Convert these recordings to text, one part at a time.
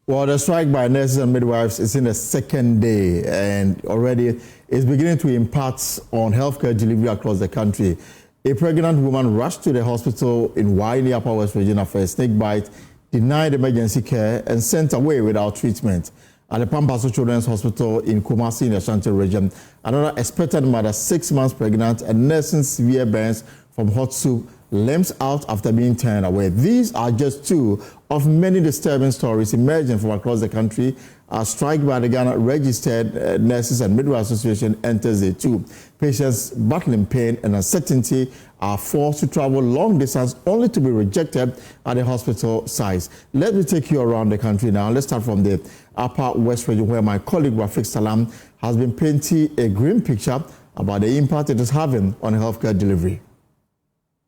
Well, the strike by nurses and midwives is in the second day and already is beginning to impact on healthcare delivery across the country. A pregnant woman rushed to the hospital in Wai, Upper West Virginia for a snake bite, denied emergency care and sent away without treatment. At the Pampaso Children's Hospital in Kumasi in the Ashanti region, another expected mother, 6 months pregnant and nursing severe burns from hot soup, limbs out after being turned away. These are just two of many disturbing stories emerging from across the country as strike by the Ghana Registered Nurses and Midwives Association enters day 2. Patients battling pain and uncertainty are forced to travel long distance only to be rejected at the hospital sites. Let me take you around the country now. Let's start from the Upper West region, where my colleague Rafik Salam has been painting a grim picture about the impact it is having on healthcare delivery.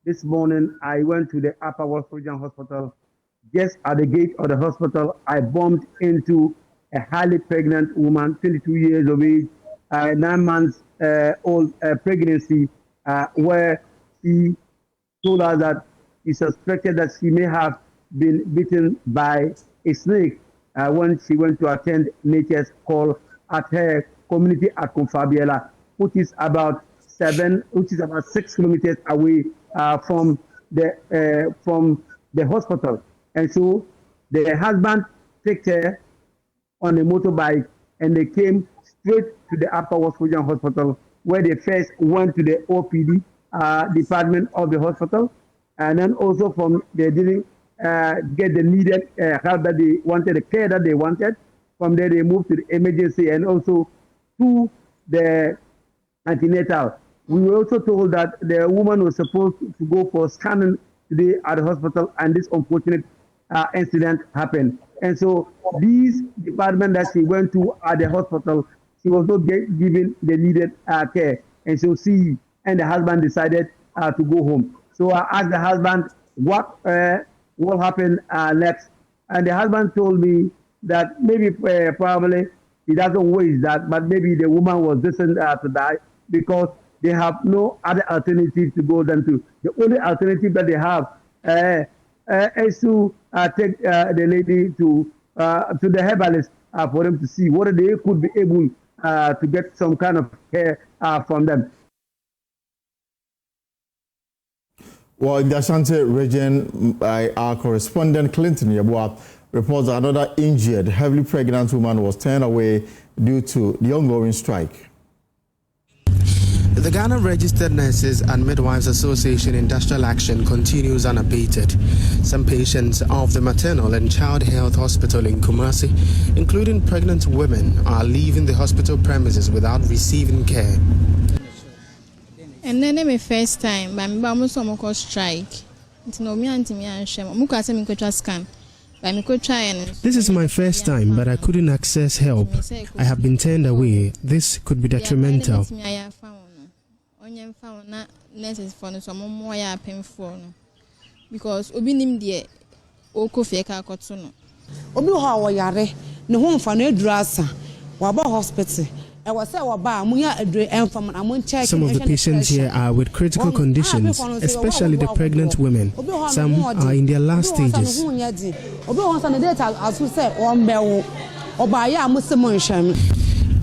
This morning, I went to the Upper West Region Hospital. Just at the gate of the hospital, I bumped into a highly pregnant woman, 22 years of age, 9 months old pregnancy, where she told us that she suspected that she may have been bitten by a snake when she went to attend nature's call at her community at Kumfabiela, which is about 6 kilometers away from the hospital. And so the husband picked her on a motorbike and they came straight to the Upper West Region Hospital, where they first went to the OPD department of the hospital, and then also they didn't get the needed help that they wanted, the care that they wanted. From there they moved to the emergency and also to the antenatal. We were also told that the woman was supposed to go for scanning today at the hospital, and this unfortunate incident happened. And so these department that she went to at the hospital, she was not given the needed care. And so she and the husband decided to go home. So I asked the husband what will happen next. And the husband told me that maybe probably he doesn't wish that, but maybe the woman was destined to die because they have no other alternative to go than to. The only alternative that they have is to take the lady to the herbalist for them to see whether they could be able to get some kind of care from them. Well, in the Ashanti region, our correspondent Clinton Yabua reports that another injured, heavily pregnant woman was turned away due to the ongoing strike. The Ghana Registered Nurses and Midwives Association industrial action continues unabated. Some patients of the Maternal and Child Health Hospital in Kumasi, including pregnant women, are leaving the hospital premises without receiving care. And then my first time, but I'm almost on strike. It's no me and me and Shem. Scan. This is my first time, but I couldn't access help. I have been turned away. This could be detrimental. Nurses for no some more painful because obi nim de okofie ka akoto no obi ho awoyare ne ho mfa no adurasa waba hospital. Some of the patients here are with critical conditions, especially the pregnant women. Some are in their last stages.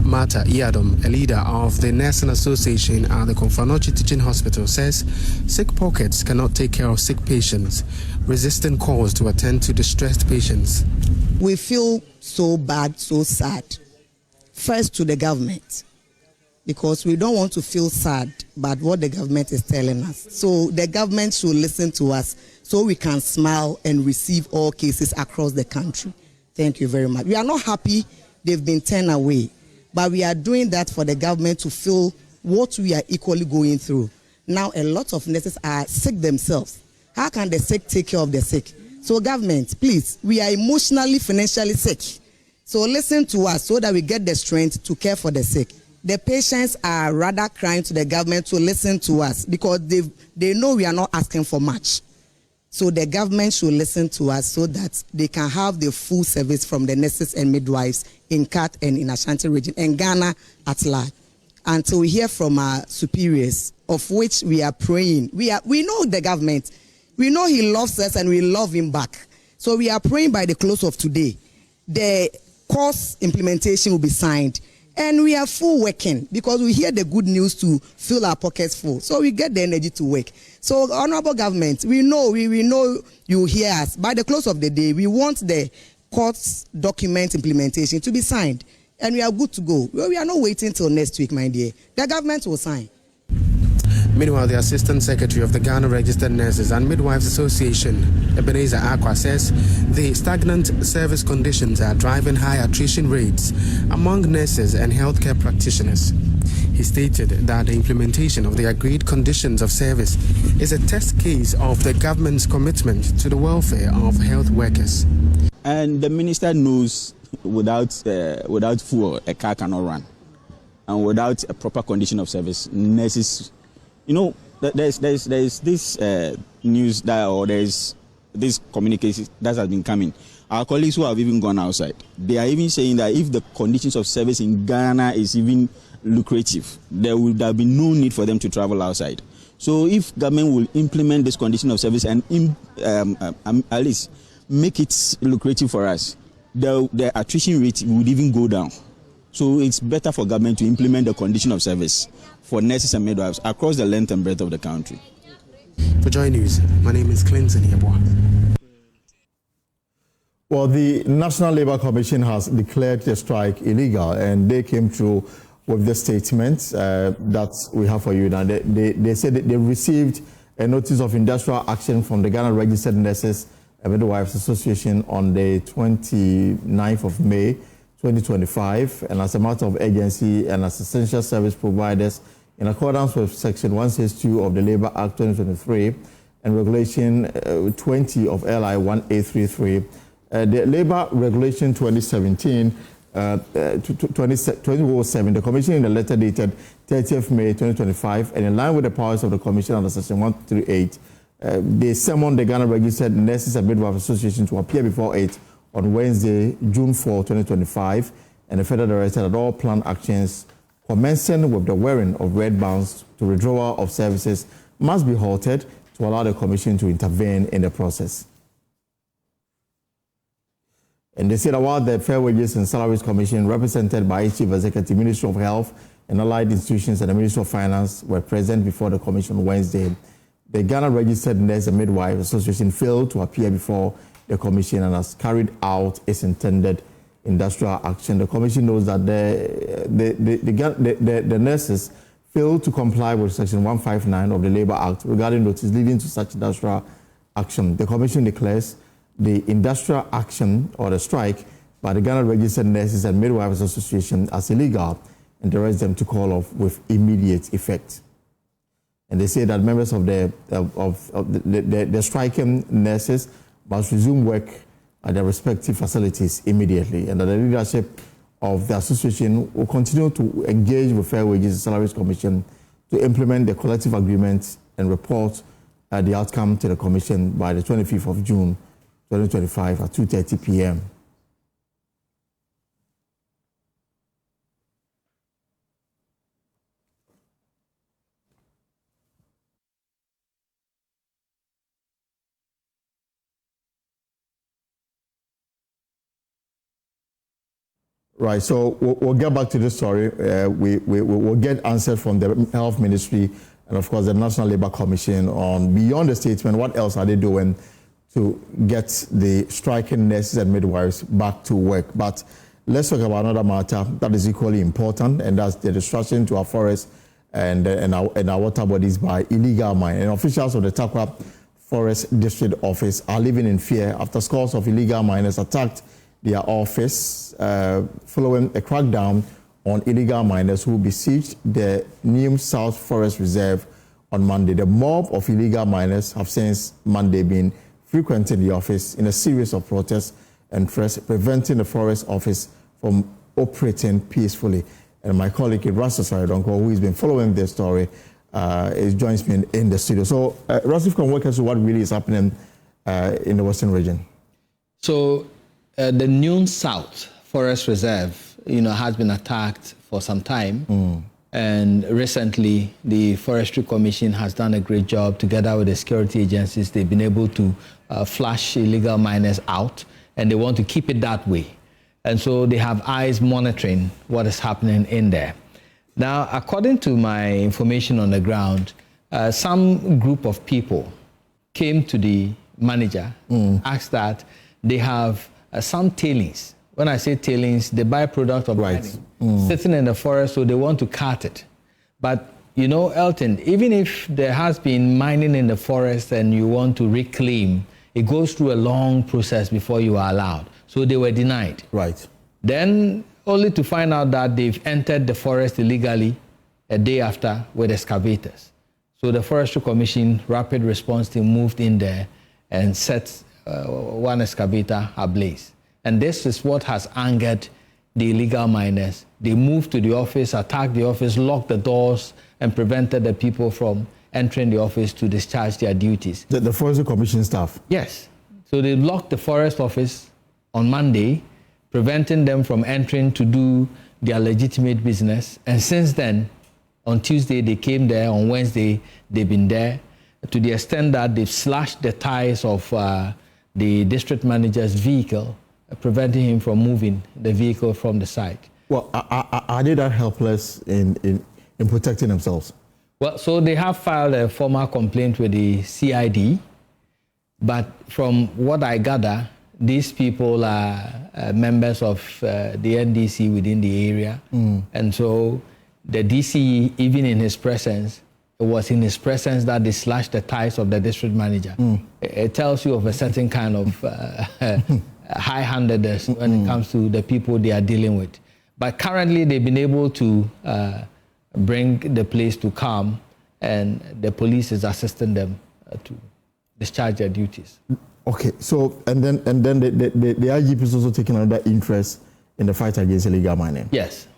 Martha Iadom, a leader of the Nursing Association at the Konfanochi Teaching Hospital, says sick pockets cannot take care of sick patients, resisting calls to attend to distressed patients. We feel so bad, so sad. First to the government, because we don't want to feel sad about what the government is telling us. So the government should listen to us so we can smile and receive all cases across the country. Thank you very much. We are not happy they've been turned away, but we are doing that for the government to feel what we are equally going through. Now a lot of nurses are sick themselves. How can the sick take care of the sick? So government, please, we are emotionally, financially sick. So listen to us so that we get the strength to care for the sick. The patients are rather crying to the government to listen to us because they know we are not asking for much. So the government should listen to us so that they can have the full service from the nurses and midwives in Kat and in Ashanti region and Ghana at large. Until we hear from our superiors, of which we are praying. We know the government. We know he loves us and we love him back. So we are praying by the close of today the course implementation will be signed. And we are full working because we hear the good news to fill our pockets full. So we get the energy to work. So honorable government, we know you hear us. By the close of the day, we want the courts document implementation to be signed. And we are good to go. Well, we are not waiting till next week, my dear. The government will sign. Meanwhile, the Assistant Secretary of the Ghana Registered Nurses and Midwives Association, Ebenezer Aqua, says the stagnant service conditions are driving high attrition rates among nurses and healthcare practitioners. He stated that the implementation of the agreed conditions of service is a test case of the government's commitment to the welfare of health workers. And the minister knows without fuel, a car cannot run. And without a proper condition of service, nurses... You know, there's this news that, or there's this communication that has been coming. Our colleagues who have even gone outside, they are even saying that if the conditions of service in Ghana is even lucrative, there would have been no need for them to travel outside. So if government will implement this condition of service and at least make it lucrative for us, the attrition rate would even go down. So it's better for government to implement the condition of service for nurses and midwives across the length and breadth of the country. For Joy News, my name is Clinton Yeboah. Well, the National Labour Commission has declared the strike illegal, and they came through with the statement that we have for you now. They said that they received a notice of industrial action from the Ghana Registered Nurses and Midwives Association on the 29th of May, 2025, and as a matter of urgency and as essential service providers, in accordance with Section 162 of the Labour Act 2023 and Regulation 20 of LI 1833, the Labour Regulation 2017, 2007, the Commission in a letter dated 30th May 2025, and in line with the powers of the Commission under Section 138, they summoned the Ghana Registered Nurses and Midwives Association to appear before it on Wednesday, June 4, 2025, and the further directed that all planned actions commencing with the wearing of red bands to withdrawal of services must be halted to allow the Commission to intervene in the process. And they said that while the Fair Wages and Salaries Commission, represented by its Chief Executive, Ministry of Health and Allied Institutions and the Ministry of Finance, were present before the Commission Wednesday, the Ghana Registered Nurses and Midwives Association failed to appear before the Commission and has carried out its intended industrial action. The Commission knows that the nurses failed to comply with Section 159 of the Labour Act regarding notice leading to such industrial action. The Commission declares the industrial action or the strike by the Ghana Registered Nurses and Midwives Association as illegal and directs them to call off with immediate effect. And they say that members of the striking nurses must resume work at their respective facilities immediately, and that the leadership of the association will continue to engage with Fair Wages and Salaries Commission to implement the collective agreement and report the outcome to the Commission by the 25th of June 2025 at 2:30 p.m. Right, so we'll get back to this story. We'll get answers from the Health Ministry and, of course, the National Labour Commission on, beyond the statement, what else are they doing to get the striking nurses and midwives back to work. But let's talk about another matter that is equally important, and that's the destruction to our forests and our water bodies by illegal mining. And officials of the Takwa Forest District Office are living in fear after scores of illegal miners attacked their office following a crackdown on illegal miners who besieged the Neum South Forest Reserve on Monday. The mob of illegal miners have since Monday been frequenting the office in a series of protests and threats, preventing the forest office from operating peacefully. And my colleague Russell Saridonko, who has been following this story, joins me in the studio. So, Russell, can walk us through what really is happening in the Western region? So, the Neum South Forest Reserve, has been attacked for some time. And recently, the Forestry Commission has done a great job together with the security agencies. They've been able to flush illegal miners out, and they want to keep it that way. And so they have eyes monitoring what is happening in there. Now, according to my information on the ground, some group of people came to the manager, asked that they have some tailings. When I say tailings, the byproduct of mining, sitting in the forest, so they want to cut it. But, you know, Elton, even if there has been mining in the forest and you want to reclaim, it goes through a long process before you are allowed. So they were denied. Right. Then only to find out that they've entered the forest illegally a day after with excavators. So the Forestry Commission Rapid Response Team moved in there and set one excavator ablaze. And this is what has angered the illegal miners. They moved to the office, attacked the office, locked the doors, and prevented the people from entering the office to discharge their duties. The Forestry Commission staff? Yes. So they locked the forest office on Monday, preventing them from entering to do their legitimate business. And since then, on Tuesday, they came there. On Wednesday, they've been there to the extent that they've slashed the tires of the district manager's vehicle, preventing him from moving the vehicle from the site. Well, are they that helpless in protecting themselves? Well, so they have filed a formal complaint with the CID, but from what I gather, these people are members of the NDC within the area. And so the DC, even in his presence, it was in his presence that they slashed the ties of the district manager. It tells you of a certain kind of high-handedness when it comes to the people they are dealing with. But currently, they've been able to bring the place to calm, and the police is assisting them to discharge their duties. Okay, so and then the IGP is also taking another interest in the fight against illegal mining. Yes.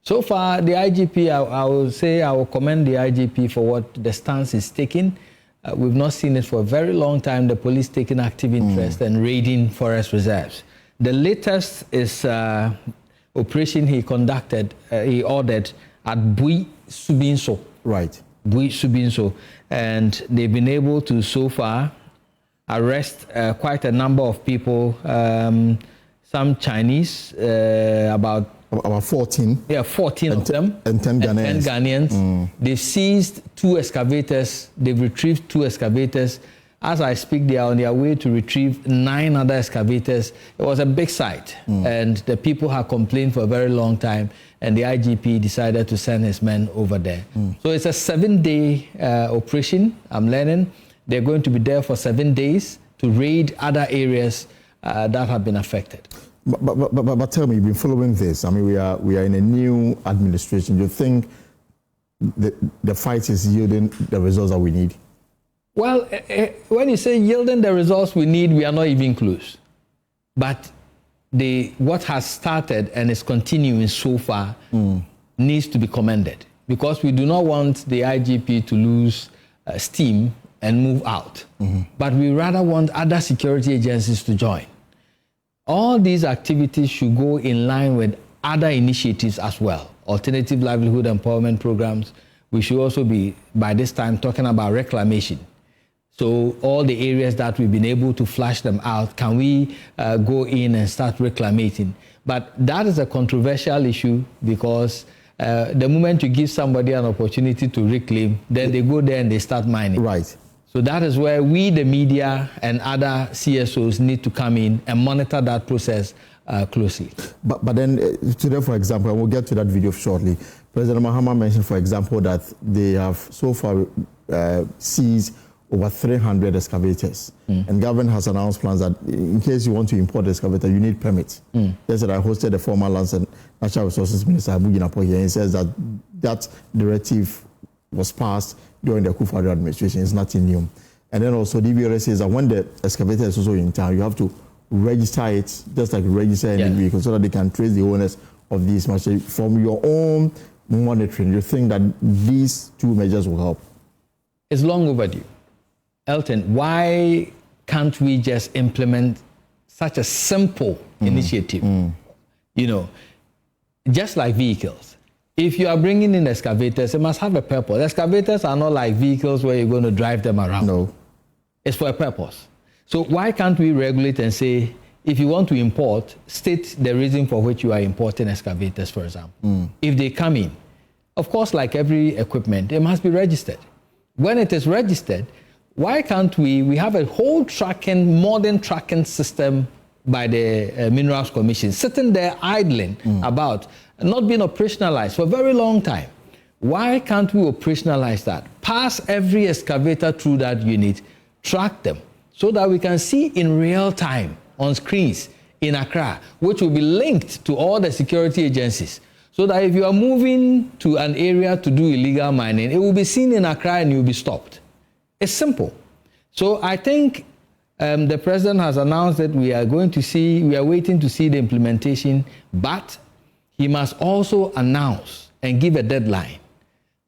So far, the IGP, I will say I will commend the IGP for what the stance is taking. We've not seen it for a very long time, the police taking active interest and raiding forest reserves. The latest is operation he conducted, he ordered at Bui Sobinso. Right. Bui Sobinso. And they've been able to, so far, arrest quite a number of people, some Chinese, about 14. Yeah, 14 of them. And 10 Ghanaians. And 10 Ghanaians. They've seized 2 excavators. They've retrieved 2 excavators. As I speak, they are on their way to retrieve 9 other excavators. It was a big site, and the people have complained for a very long time, and the IGP decided to send his men over there. So it's a 7-day operation, I'm learning. They're going to be there for 7 days to raid other areas that have been affected. But tell me, you've been following this. I mean, we are in a new administration. Do you think the fight is yielding the results that we need? Well, when you say yielding the results we need, we are not even close. But what has started and is continuing so far needs to be commended, because we do not want the IGP to lose steam and move out. But we rather want other security agencies to join. All these activities should go in line with other initiatives as well. Alternative livelihood empowerment programs. We should also be, by this time, talking about reclamation. So all the areas that we've been able to flush them out, can we go in and start reclamating? But that is a controversial issue, because the moment you give somebody an opportunity to reclaim, then they go there and they start mining. Right. So that is where we, the media, and other CSOs need to come in and monitor that process closely. But then today, for example, and we'll get to that video shortly, President Mahama mentioned, for example, that they have so far seized over 300 excavators. And government has announced plans that in case you want to import the excavator, you need permits. Yesterday, I hosted the former Lands and Natural Resources Minister, Abu Ginapo, here, and he says that directive was passed during the Akufo-Addo administration. It's nothing new. And then also, DVRS says that when the excavator is also in town, you have to register it, just like register any vehicle, so that they can trace the owners of these machines. From your own monitoring, you think that these 2 measures will help? It's long overdue. Elton, why can't we just implement such a simple initiative? You know, just like vehicles. If you are bringing in excavators, it must have a purpose. Excavators are not like vehicles where you're going to drive them around. No. It's for a purpose. So why can't we regulate and say, if you want to import, state the reason for which you are importing excavators, for example. If they come in, of course, like every equipment, it must be registered. When it is registered, why can't we have a whole modern tracking system by the Minerals Commission, sitting there idling about, not being operationalized for a very long time? Why can't we operationalize that? Pass every excavator through that unit, track them, so that we can see in real time on screens in Accra, which will be linked to all the security agencies, so that if you are moving to an area to do illegal mining, it will be seen in Accra and you'll be stopped. It's simple. So I think the president has announced that we are waiting to see the implementation, but he must also announce and give a deadline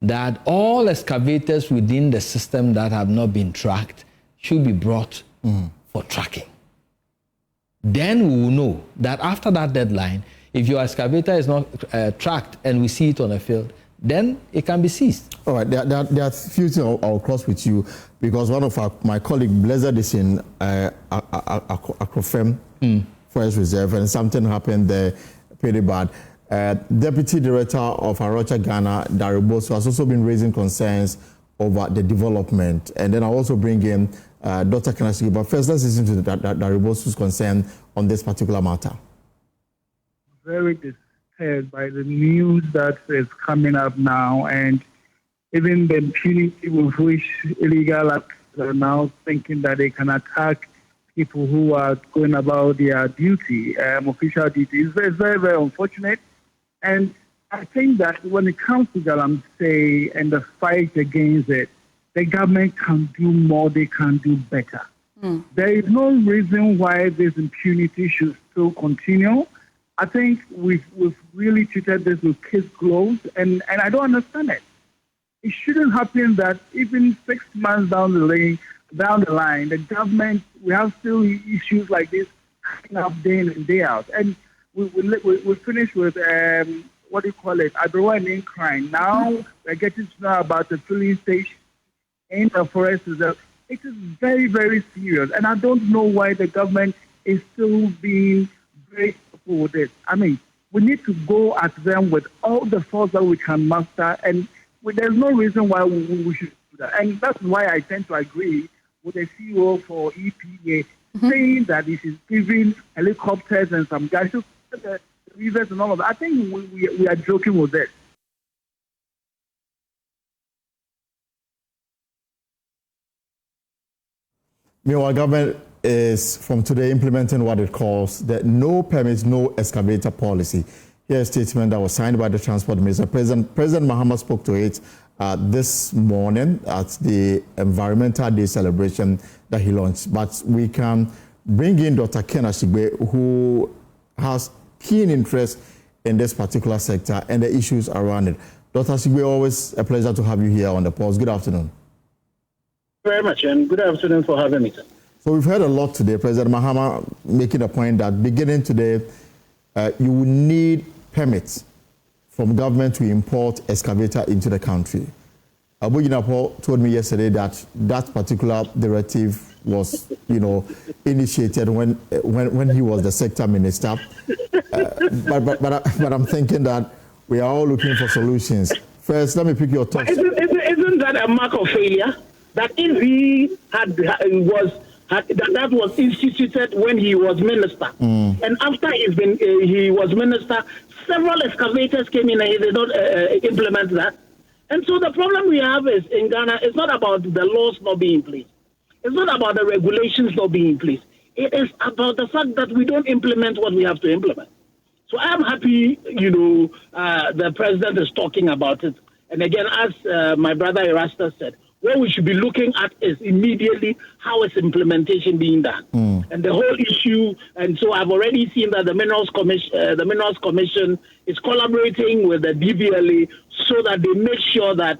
that all excavators within the system that have not been tracked should be brought for tracking. Then we will know that after that deadline, if your excavator is not tracked and we see it on the field, then it can be seized. All right, there are a few things I'll cross with you, because one of my colleagues, Blizzard, is in Akrofem Forest Reserve, and something happened there pretty bad. Deputy Director of Arocha Ghana, Dariboso, has also been raising concerns over the development. And then I'll also bring in Dr. Kanashigi. But first, let's listen to Dariboso's concern on this particular matter. Very disturbed by the news that is coming up now, and even the impunity with which illegal actors are now thinking that they can attack people who are going about their duty, official duty. It's very, very, very unfortunate. And I think that when it comes to Galamsey and the fight against it, the government can do more, they can do better. There is no reason why this impunity should still continue. I think we've really treated this with kids' gloves, and I don't understand it. It shouldn't happen that even 6 months down the line, the government, we have still issues like this coming up day in and day out. And we finished with, what do you call it, Aberwani crime. Now we're getting to know about the filling station in the forest reserve. It is very, very serious. And I don't know why the government is still being very careful with it. I mean, we need to go at them with all the force that we can muster, and there's no reason why we should do that. And that's why I tend to agree with the CEO for EPA saying that this is giving helicopters and some guys to the rivers and all of that. I think we are joking with it. Meanwhile, government is from today implementing what it calls the no permits, no excavator policy. Here's a statement that was signed by the Transport Minister. President Mahama spoke to it this morning at the Environmental Day celebration that he launched. But we can bring in Dr. Kanashigi, who has keen interest in this particular sector and the issues around it. Dr. Sigwe, always a pleasure to have you here on the Pulse. Good afternoon. Very much, and good afternoon for having me. So we've heard a lot today. President Mahama making a point that beginning today, you will need permits from government to import excavator into the country. Abu Ginapo told me yesterday that that particular directive was, initiated when he was the sector minister. But I'm thinking that we are all looking for solutions. First, let me pick your thoughts. Isn't that a mark of failure? That if he that was instituted when he was minister, and after he was minister, several excavators came in and he did not implement that. And so the problem we have is in Ghana, it's not about the laws not being in place. It's not about the regulations not being in place. It is about the fact that we don't implement what we have to implement. So I'm happy, the president is talking about it. And again, as my brother Erastus said, what we should be looking at is immediately how is implementation being done. And the whole issue, and so I've already seen that the Minerals Commission is collaborating with the DVLA so that they make sure that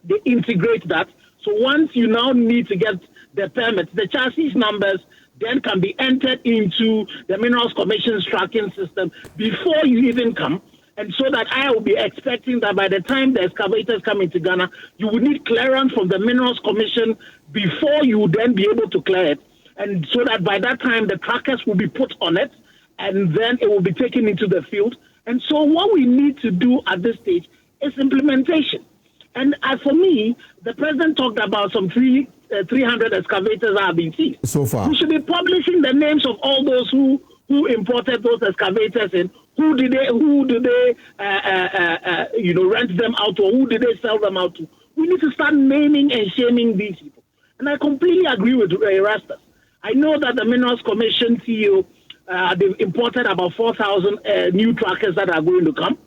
they integrate that. So once you now need to get the permits, the chassis numbers then can be entered into the Minerals Commission's tracking system before you even come. And so that I will be expecting that by the time the excavators come into Ghana, you will need clearance from the Minerals Commission before you will then be able to clear it. and so that by that time the trackers will be put on it, and then it will be taken into the field. And so what we need to do at this stage is implementation. And as for me, the president talked about some 300 excavators that have been seized. So far, we should be publishing the names of all those who imported those excavators in. Who did they rent them out to, or who did they sell them out to? We need to start naming and shaming these people. And I completely agree with Erastus. I know that the Minerals Commission CEO, they've imported about 4,000 new trackers that are going to come.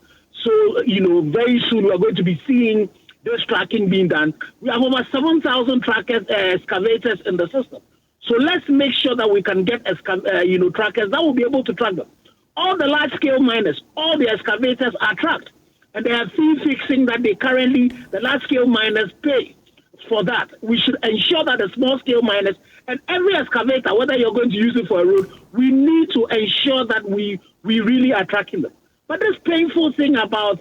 So, very soon we are going to be seeing this tracking being done. We have over 7,000 trackers, excavators in the system. So let's make sure that we can get trackers that will be able to track them. All the large-scale miners, all the excavators are tracked. And they are fee fixing that the large-scale miners pay for that. We should ensure that the small-scale miners and every excavator, whether you're going to use it for a road, we need to ensure that we really are tracking them. But this painful thing about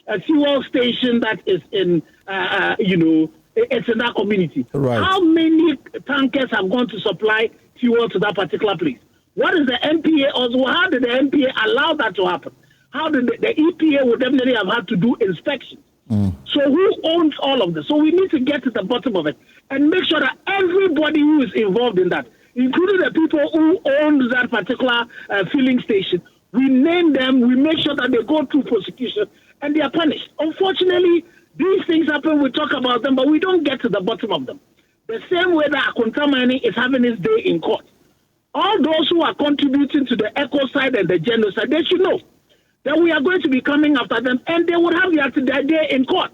a fuel station that is in, it's in that community. Right. How many tankers have gone to supply fuel to that particular place? What is the MPA also? How did the MPA allow that to happen? How did the EPA would definitely have had to do inspections? So who owns all of this? So we need to get to the bottom of it and make sure that everybody who is involved in that, including the people who own that particular filling station, we name them, we make sure that they go through prosecution and they are punished. Unfortunately, these things happen, we talk about them, but we don't get to the bottom of them. The same way that Akonta Mining is having its day in court. All those who are contributing to the ecocide and the genocide, they should know that we are going to be coming after them, and they would have their day in court,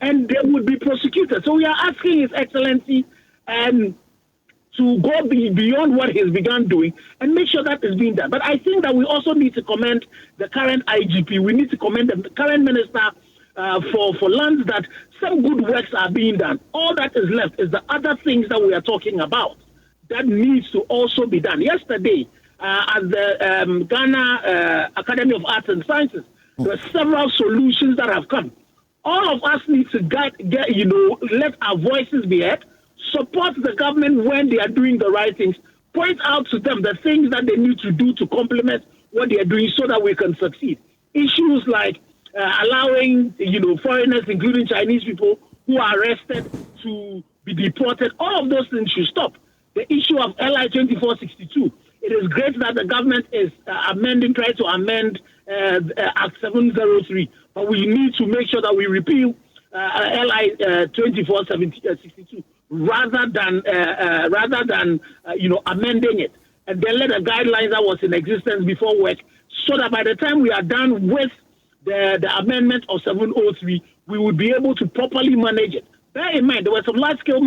and they would be prosecuted. So we are asking His Excellency to go beyond what he's begun doing and make sure that is being done. But I think that we also need to commend the current IGP. We need to commend the current minister for lands, that some good works are being done. All that is left is the other things that we are talking about that needs to also be done. Yesterday, at the Ghana Academy of Arts and Sciences, there are several solutions that have come. All of us need to let our voices be heard, support the government when they are doing the right things, point out to them the things that they need to do to complement what they are doing so that we can succeed. Issues like allowing foreigners, including Chinese people who are arrested, to be deported, all of those things should stop. The issue of LI 2462, it is great that the government is trying to amend Act 703, but we need to make sure that we repeal LI 2462 rather than amending it, and then let the guidelines that was in existence before work, so that by the time we are done with the amendment of 703, we would be able to properly manage it. Bear in mind, there were some large-scale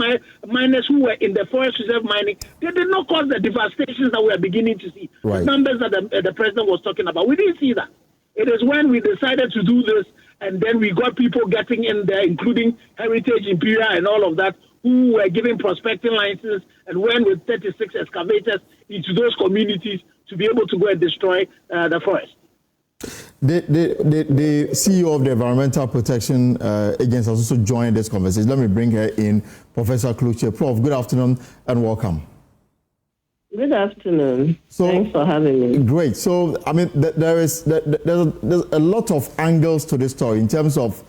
miners who were in the forest reserve mining. They did not cause the devastations that we are beginning to see. Right. The numbers that the president was talking about, we didn't see that. It is when we decided to do this, and then we got people getting in there, including Heritage, Imperial, and all of that, who were given prospecting licenses and went with 36 excavators into those communities to be able to go and destroy the forest. The CEO of the Environmental Protection Agency has also joined this conversation. Let me bring her in, Professor Kluche. Prof, good afternoon and welcome. Good afternoon. Thanks for having me. Great. So, I mean, there's a lot of angles to this story in terms of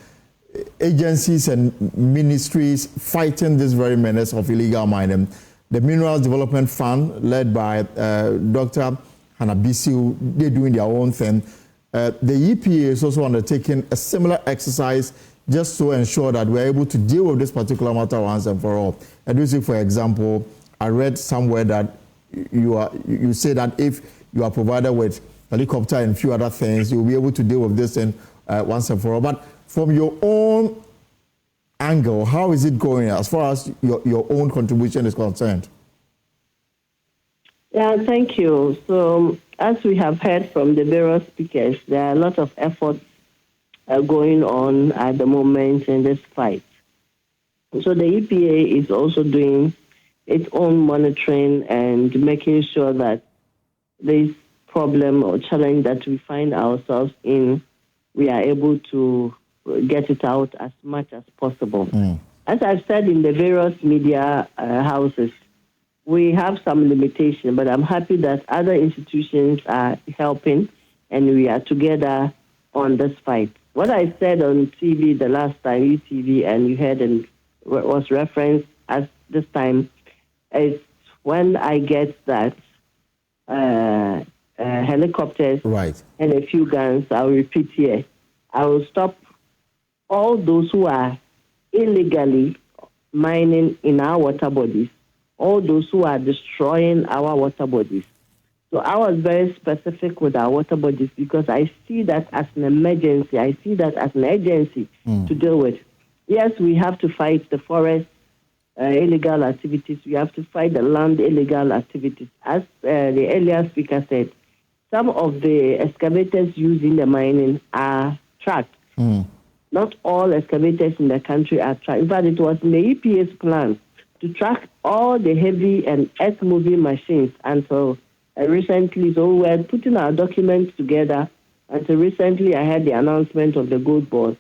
agencies and ministries fighting this very menace of illegal mining. The Minerals Development Fund, led by Dr. Hanabisi, they're doing their own thing. The EPA is also undertaking a similar exercise just to ensure that we're able to deal with this particular matter once and for all. And you see, for example, I read somewhere that you say that if you are provided with helicopter and a few other things, you'll be able to deal with this thing once and for all. But from your own angle, how is it going as far as your own contribution is concerned? Yeah, thank you. So, as we have heard from the various speakers, there are a lot of efforts going on at the moment in this fight. So the EPA is also doing its own monitoring and making sure that this problem or challenge that we find ourselves in, we are able to get it out as much as possible. As I've said in the various media houses, we have some limitation, but I'm happy that other institutions are helping and we are together on this fight. What I said on TV the last time, UTV, and you heard and was referenced as this time, is when I get that helicopters and a few guns, I'll repeat here, I will stop all those who are illegally mining in our water bodies, all those who are destroying our water bodies. So I was very specific with our water bodies because I see that as an emergency. I see that as an agency to deal with. Yes, we have to fight the forest illegal activities. We have to fight the land illegal activities. As the earlier speaker said, some of the excavators used in the mining are tracked. Not all excavators in the country are tracked. In fact, it was in the EPA's plan to track all the heavy and earth-moving machines until recently. So we were putting our documents together until recently I had the announcement of the gold board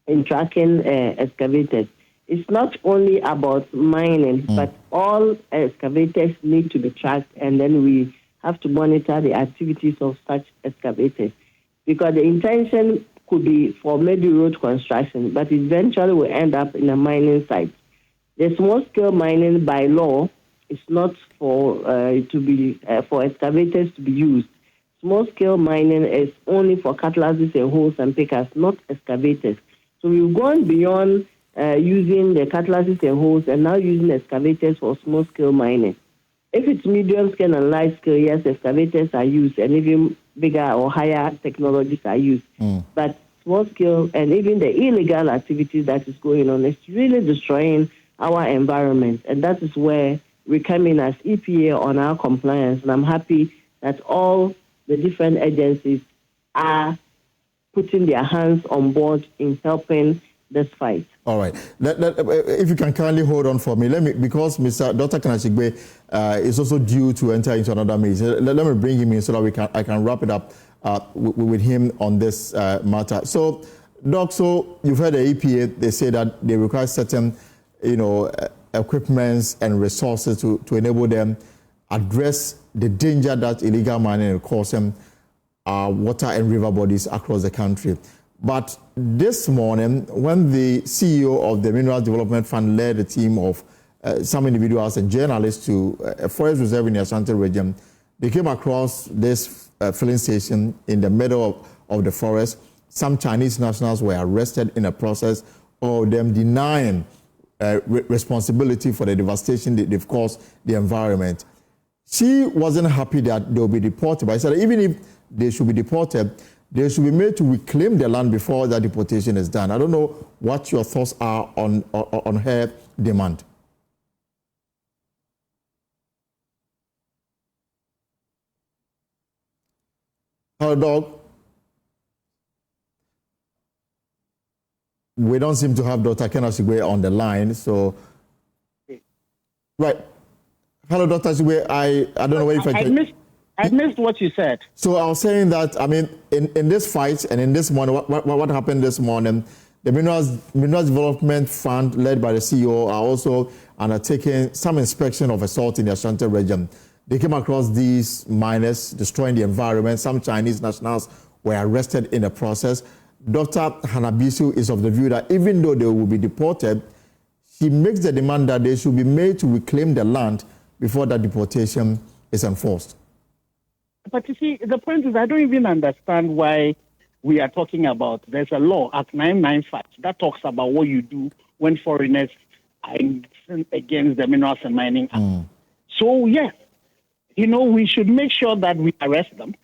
in tracking excavators. It's not only about mining, but all excavators need to be tracked, and then we have to monitor the activities of such excavators. Because the intention could be for maybe road construction, but eventually will end up in a mining site. The small-scale mining by law is not for for excavators to be used. Small-scale mining is only for cutlasses and hoes and pickers, not excavators. So we've gone beyond using the cutlasses and hoes and now using excavators for small-scale mining. If it's medium-scale and large-scale, yes, excavators are used, and even bigger or higher technologies are used. But small-scale and even the illegal activities that is going on, it's really destroying our environment, and that is where we come in as EPA on our compliance. And I'm happy that all the different agencies are putting their hands on board in helping this fight. All right. If you can kindly hold on for me, because Dr. Kanashigbe is also due to enter into another meeting. Let me bring him in so that I can wrap it up with him on this matter. So, Doc, so you've heard the EPA. They say that they require certain, equipments and resources to enable them address the danger that illegal mining causes water and river bodies across the country. But this morning, when the CEO of the Mineral Development Fund led a team of some individuals and journalists to a forest reserve in the Ashanti region, they came across this filling station in the middle of the forest. Some Chinese nationals were arrested in a process of them denying responsibility for the devastation they've caused the environment. She wasn't happy that they'll be deported, but I said even if they should be deported, they should be made to reclaim their land before that deportation is done. I don't know what your thoughts are on her demand. Hello, Doc. We don't seem to have Dr. Kanashigbe on the line, so right. Hello, Dr. Shigbe. I don't know if I missed what you said. So I was saying that, I mean, in this fight and in this morning, what happened this morning, the Minerals Development Fund, led by the CEO, are also undertaking some inspection of assault in the Ashanti region. They came across these miners destroying the environment. Some Chinese nationals were arrested in the process. Dr. Hanabisu is of the view that even though they will be deported, she makes the demand that they should be made to reclaim the land before that deportation is enforced. But you see, the point is I don't even understand why we are talking about, there's a law, Act 995, that talks about what you do when foreigners are against the Minerals and Mining Act. So, yes, we should make sure that we arrest them,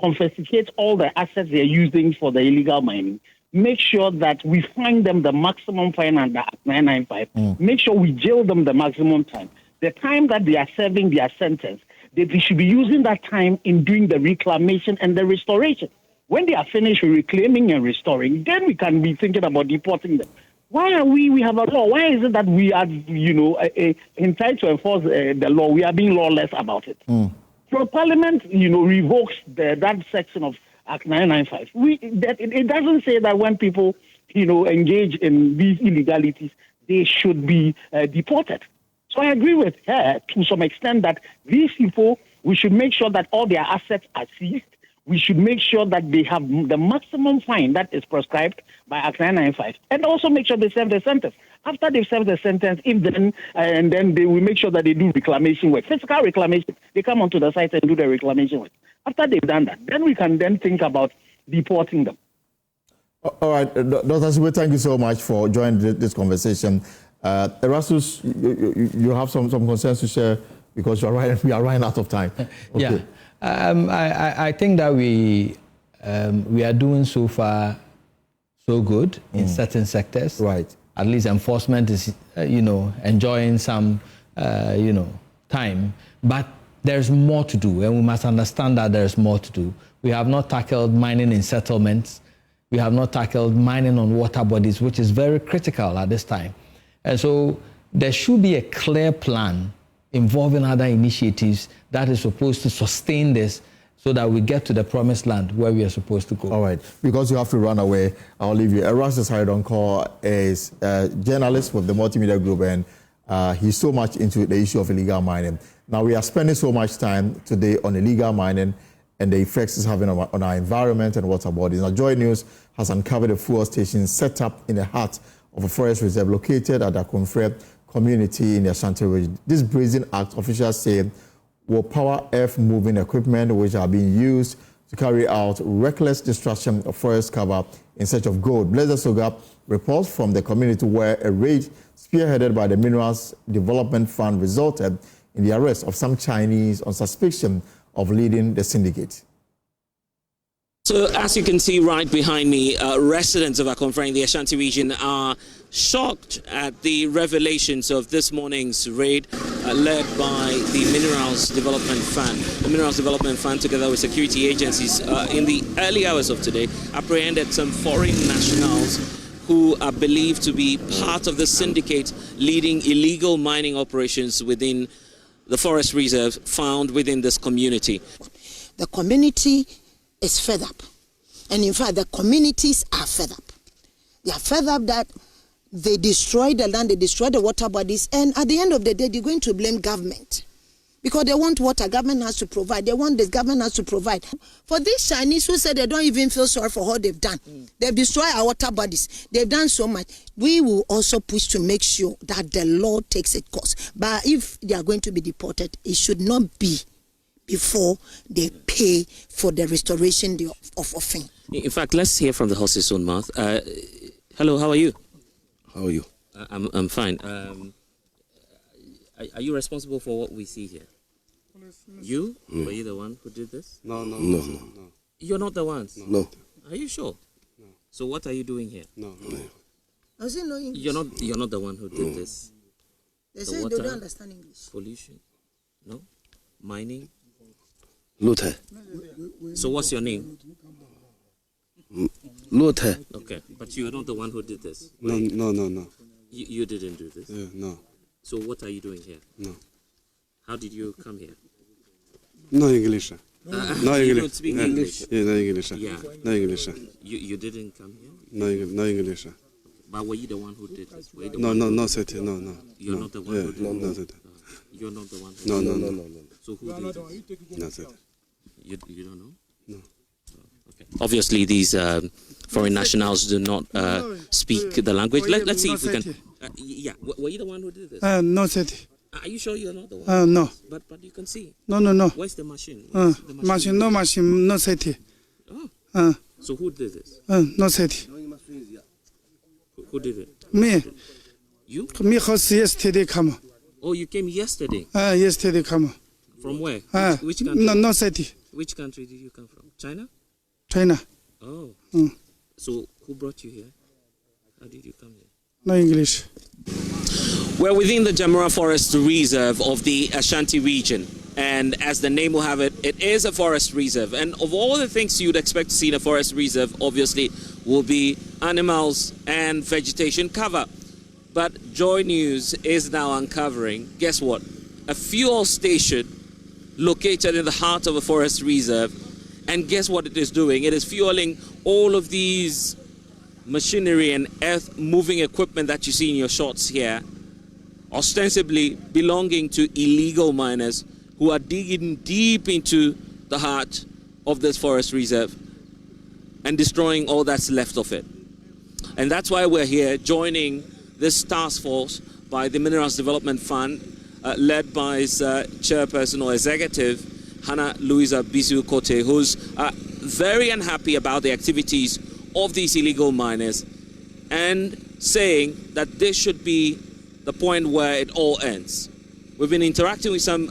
confiscate all the assets they're using for the illegal mining, make sure that we fine them the maximum fine under Act 995, make sure we jail them the maximum time. The time that they are serving their sentence, they should be using that time in doing the reclamation and the restoration. When they are finished with reclaiming and restoring, then we can be thinking about deporting them. Why are we have a law? Why is it that we are, in trying to enforce the law, we are being lawless about it? So Parliament, revokes that section of Act 995. It doesn't say that when people, engage in these illegalities, they should be deported. So I agree with her to some extent that these people, we should make sure that all their assets are seized. We should make sure that they have the maximum fine that is prescribed by Act 995, and also make sure they serve their sentence. After they've served their sentence, then they will make sure that they do reclamation work, physical reclamation. They come onto the site and do the reclamation work. After they've done that, then we can then think about deporting them. All right, Dr. Siwe, thank you so much for joining this conversation. Erastus, you have some concerns to share because we are running out of time. Okay. Yeah, I think that we are doing so far so good in certain sectors. Right. At least enforcement is, enjoying some, time. But there's more to do, and we must understand that there's more to do. We have not tackled mining in settlements. We have not tackled mining on water bodies, which is very critical at this time. And so there should be a clear plan involving other initiatives that is supposed to sustain this so that we get to the promised land where we are supposed to go. All right. Because you have to run away, I'll leave you. Erastus Haridonko is a journalist with the Multimedia Group, and he's so much into the issue of illegal mining. Now, we are spending so much time today on illegal mining and the effects it's having on our environment and water bodies. Now, Joy News has uncovered a fuel station set up in the heart of a forest reserve located at the Akonfre community in the Ashanti region. This brazen act, officials say, will power earth-moving equipment which are being used to carry out reckless destruction of forest cover in search of gold. Blazer Soga reports from the community where a raid spearheaded by the Minerals Development Fund resulted in the arrest of some Chinese on suspicion of leading the syndicate. So as you can see right behind me, residents of Akonfre in the Ashanti region are shocked at the revelations of this morning's raid led by the Minerals Development Fund. The Minerals Development Fund, together with security agencies, in the early hours of today, apprehended some foreign nationals who are believed to be part of the syndicate leading illegal mining operations within the forest reserve found within this community. The community is fed up. And in fact, the communities are fed up. They are fed up that they destroy the land, they destroy the water bodies, and at the end of the day, they're going to blame government. Because they want water, government has to provide. They want this, government has to provide. For these Chinese who said they don't even feel sorry for what they've done, they've destroyed our water bodies, they've done so much. We will also push to make sure that the law takes its course. But if they are going to be deported, it should not be before they pay for the restoration of thing. In fact, let's hear from the horse's own mouth. Hello, how are you? How are you? I'm fine. Are you responsible for what we see here? You? Were you the one who did this? No. You're not the ones? No. Are you sure? No. So what are you doing here? No. Does he know English? You're not the one who did this? They say they don't understand English. Pollution? No? Mining? Luther. So what's your name? Luther. Okay, but you're not the one who did this? No. You didn't do this? No. So what are you doing here? No. How did you come here? No English. No You English. don't speak English? Yeah, no English. Yeah. No English. You didn't come here? No English. But were you the one who did this? No, city. No. You're not the one who did this? No, city. You're not the one who did this? No. So who did this? No, city. You don't know? No. Okay. Obviously, these foreign nationals do not speak the language. Let's see if we can. Yeah, were you the one who did this? No, city. Are you sure you're not the one? No. But you can see. No. Where's the machine? Machine, no city. Oh. So who did this? No city. Who did it? Me. You? Me house yesterday come. Oh, you came yesterday? Yesterday come. From where? Which country? No city. Which country did you come from? China? China. Oh. So who brought you here? How did you come here? No English. We're within the Jamura Forest Reserve of the Ashanti region. And as the name will have it, it is a forest reserve. And of all the things you'd expect to see in a forest reserve, obviously, will be animals and vegetation cover. But Joy News is now uncovering, guess what? A fuel station located in the heart of a forest reserve. And guess what it is doing? It is fueling all of these machinery and earth-moving equipment that you see in your shots here ostensibly belonging to illegal miners who are digging deep into the heart of this forest reserve and destroying all that's left of it. And that's why we're here joining this task force by the Minerals Development Fund, led by its chairperson or executive, Hannah Louisa Bisu-Kote, who's very unhappy about the activities of these illegal miners and saying that this should be the point where it all ends. We've been interacting with some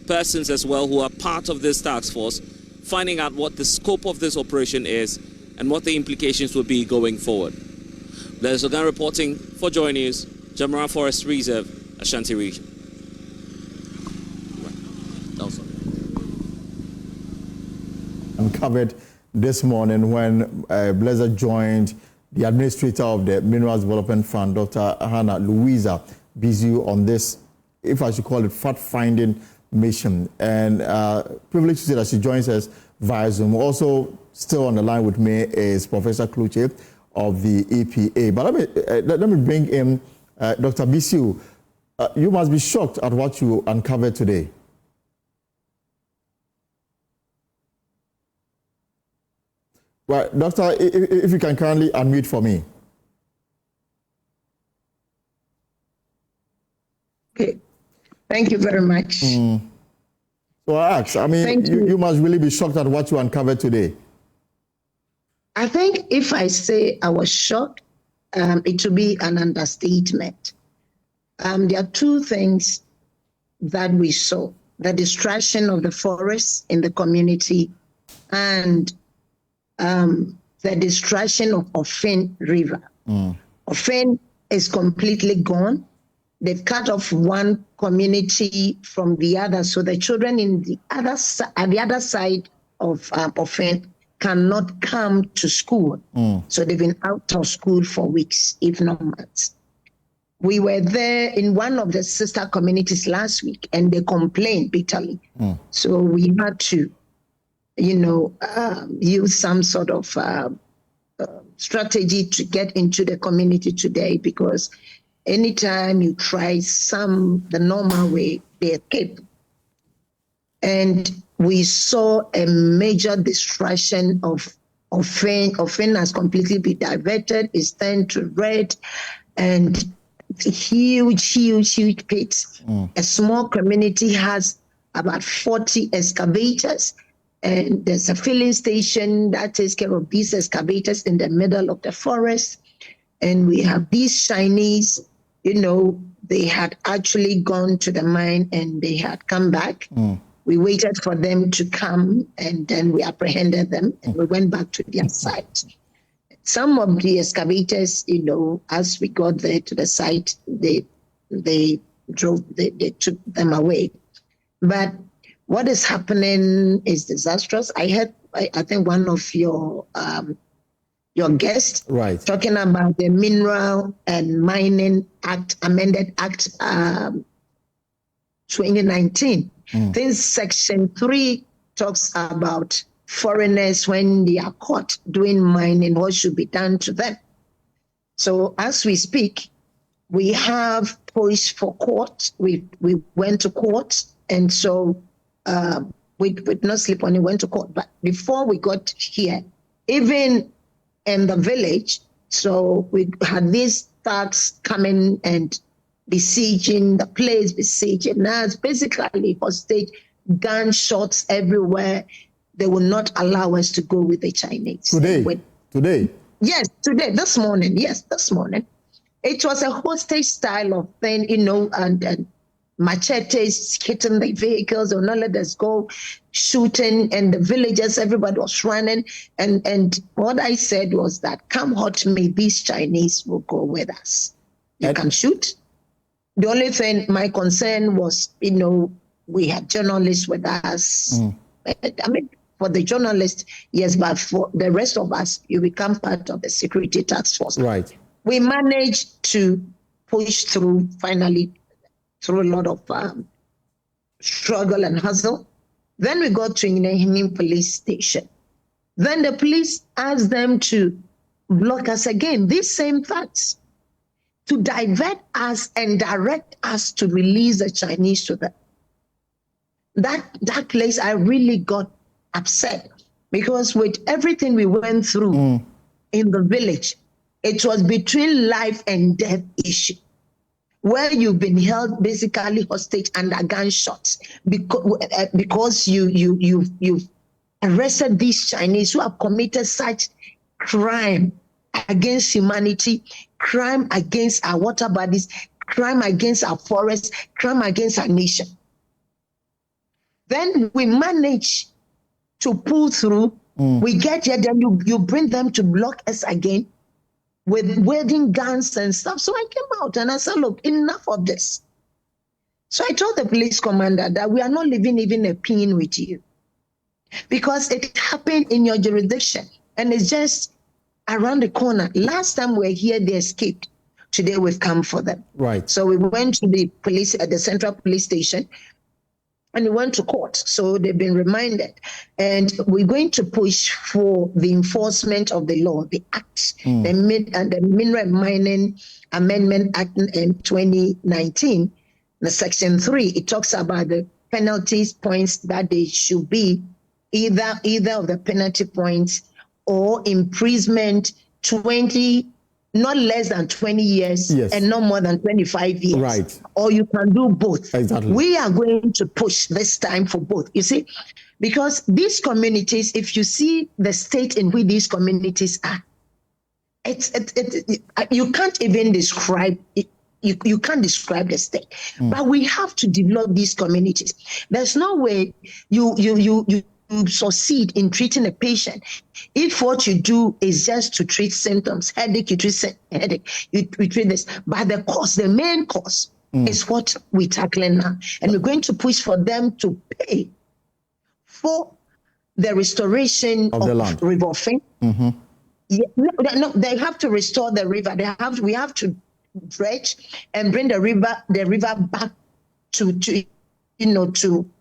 persons as well who are part of this task force, finding out what the scope of this operation is and what the implications will be going forward. There's Ogan reporting for Joy News, Jamara Forest Reserve, Ashanti Region. Uncovered this morning when Blazer joined the administrator of the Minerals Development Fund, Dr. Hannah Louisa Bisu, on this, if I should call it, fact-finding mission. And privileged to say that she joins us via Zoom. Also, still on the line with me is Professor Kluche of the EPA. But let me bring in Dr. Bisu. You must be shocked at what you uncovered today. Right, Doctor, if you can kindly unmute for me. Okay, thank you very much. So I ask, I mean, you must really be shocked at what you uncovered today. I think if I say I was shocked, it will be an understatement. There are two things that we saw: the destruction of the forests in the community and the destruction of Ofen River. Ofen is completely gone. They've cut off one community from the other, so the children in the other side of Ofen cannot come to school. So they've been out of school for weeks, if not months. We were there in one of the sister communities last week, and they complained bitterly. So we had to, use some sort of strategy to get into the community today, because anytime you try the normal way, they escape. And we saw a major destruction of Ofen. Ofen has completely been diverted. It's turned to red, and huge pits. A small community has about 40 excavators, and there's a filling station that takes care of these excavators in the middle of the forest. And we have these Chinese, they had actually gone to the mine and they had come back. We waited for them to come, and then we apprehended them and we went back to their site. Some of the excavators, as we got there to the site, they took them away. But what is happening is disastrous. I think one of your guests talking about the Mineral and Mining Act, Amended Act 2019. This Section 3 talks about foreigners when they are caught doing mining, what should be done to them. So as we speak, we have pushed for court. We went to court, and so we did not sleep on it, went to court. But before we got here, even in the village, so we had these thugs coming and besieging the place, besieging us, basically hostage, gunshots everywhere. They will not allow us to go with the Chinese. Today? Yes, today, this morning. Yes, this morning. It was a hostage style of thing, and machetes hitting the vehicles, or not let us go, shooting, and the villagers, everybody was running. And what I said was that, come hot me, these Chinese will go with us. You can shoot. The only thing, my concern was, we had journalists with us. I mean, for the journalists, yes, but for the rest of us, you become part of the security task force. Right. We managed to push through, finally, through a lot of struggle and hustle. Then we got to Inehimim police station. Then the police asked them to block us again, these same facts. to divert us and direct us to release the Chinese to them. That place, I really got upset because with everything we went through in the village, it was between life and death issue, where you've been held basically hostage under gunshots because you've arrested these Chinese who have committed such crime against humanity, crime against our water bodies, crime against our forests, crime against our nation. Then we manage to pull through. We get here, then you bring them to block us again with waving guns and stuff. So I came out and I said, look, enough of this. So I told the police commander that we are not living even a pin with you because it happened in your jurisdiction and it's just around the corner. Last time we were here, they escaped. Today we've come for them. Right. So we went to the police at the central police station and we went to court. So they've been reminded. And we're going to push for the enforcement of the law, the Act, the Mineral Mining Amendment Act in 2019, the Section 3. It talks about the penalties points that they should be either of the penalty points or imprisonment 20, not less than 20 years and not more than 25 years. Right. Or you can do both. Exactly. We are going to push this time for both. You see, because these communities, if you see the state in which these communities are, you can't even describe it. You can't describe the state, but we have to develop these communities. There's no way you succeed in treating a patient if what you do is just to treat symptoms. Headache, you treat headache, you treat this. But the main cause is what we're tackling now. And we're going to push for them to pay for the restoration of the land. River Fin. No, they have to restore the river. We have to dredge and bring the river back to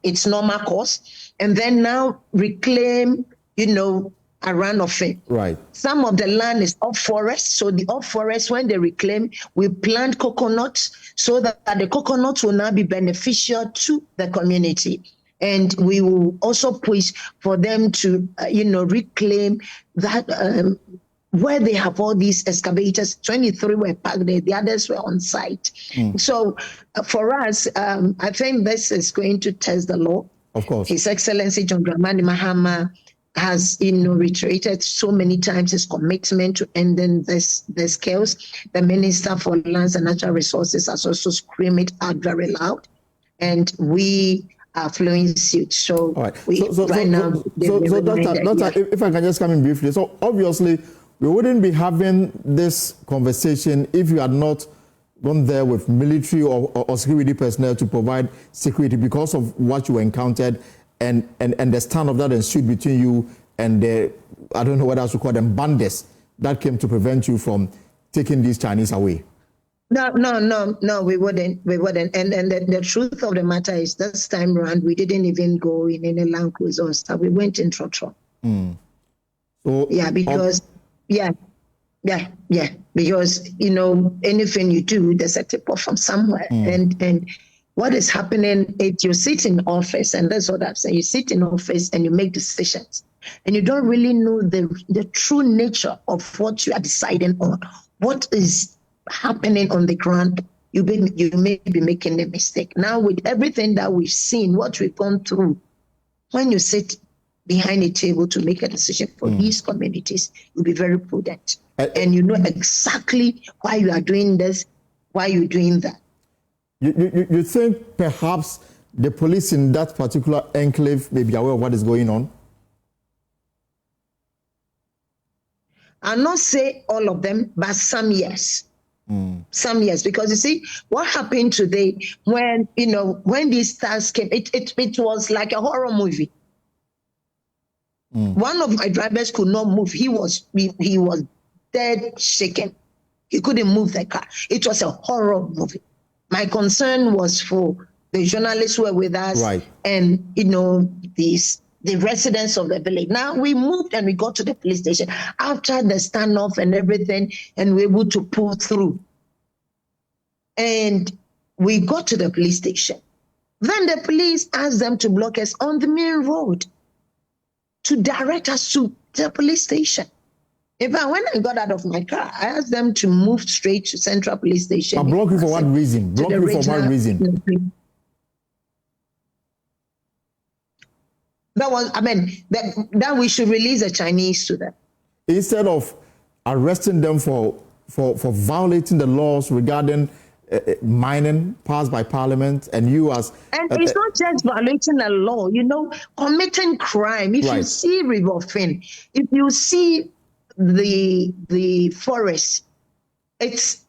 its normal course, and then now reclaim, around of it. Right. Some of the land is off forest, so the off forest, when they reclaim, we plant coconuts so that the coconuts will now be beneficial to the community. And we will also push for them to, reclaim that where they have all these excavators. 23 were parked there, the others were on site. So for us, I think this is going to test the law. Of course. His Excellency John Dramani Mahama has, reiterated so many times his commitment to ending this chaos. The Minister for Lands and Natural Resources has also screamed it out very loud, and we are following suit. So, right. now, Doctor, if I can just come in briefly. So obviously, we wouldn't be having this conversation if you had not gone there with military or security personnel to provide security because of what you encountered and the stand of that ensued between you and the, I don't know what else to call them, bandits that came to prevent you from taking these Chinese away. No, we wouldn't. And the truth of the matter is, this time around, we didn't even go in any land cruise or stuff. We went in trotro. So, because because anything you do, there's a tip off from somewhere. And what is happening is you sit in office, and that's what I'm saying. You sit in office and you make decisions, and you don't really know the true nature of what you are deciding on. What is happening on the ground? You may be making a mistake. Now, with everything that we've seen, what we've gone through, when you sit behind a table to make a decision for these communities, you'll be very prudent. And you know exactly why you are doing this, why you're doing that. You think perhaps the police in that particular enclave may be aware of what is going on? I'll not say all of them, but some yes. Some yes, because you see what happened today when these stars came, it was like a horror movie. One of my drivers could not move. He was dead shaken. He couldn't move the car. It was a horror movie. My concern was for the journalists who were with us, right, and the residents of the village. Now we moved and we got to the police station after the standoff and everything, and we were able to pull through. And we got to the police station. Then the police asked them to block us on the main road to direct us to the police station. In fact, when I got out of my car, I asked them to move straight to Central Police Station. But block you for what reason? Block you for what reason? That was, I mean, that we should release the Chinese to them. Instead of arresting them for violating the laws regarding mining passed by Parliament, and you as... And it's not just violating the law, you know, committing crime. If you see River Fin, if you see the forest, it's...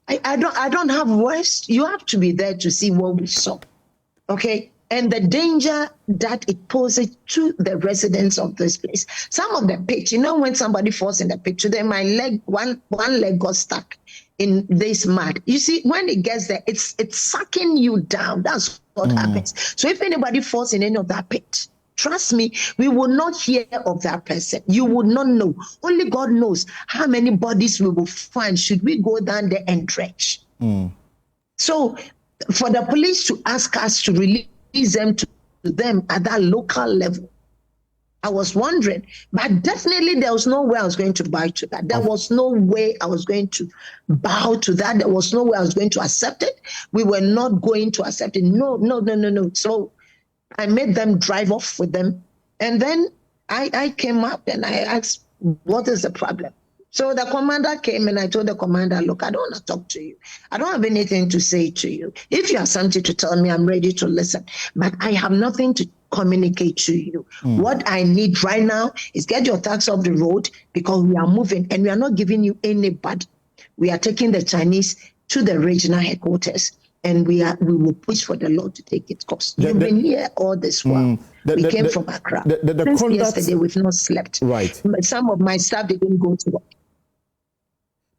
I don't have words. You have to be there to see what we saw, okay? And the danger that it poses to the residents of this place. Some of the pit, you know, when somebody falls in the pit, then my leg, one leg got stuck in this mud. You see, when it gets there, it's sucking you down. That's what happens. So if anybody falls in any of that pit, trust me, we will not hear of that person. You would not know. Only God knows how many bodies we will find should we go down there and dredge. So for the police to ask us to release them to them at that local level, I was wondering, but definitely there was no way I was going to bow to that. There was no way I was going to bow to that. There was no way I was going to accept it. We were not going to accept it. No. So I made them drive off with them. And then I came up and I asked, what is the problem? So the commander came and I told the commander, look, I don't want to talk to you. I don't have anything to say to you. If you have something to tell me, I'm ready to listen. But I have nothing to communicate to you. What I need right now is get your tax off the road because we are moving and we are not giving you anybody. We are taking the Chinese to the regional headquarters and we will push for the law to take its course. You've been here all this while. We came from Accra. Since yesterday, we've not slept. Right. Some of my staff didn't go to work.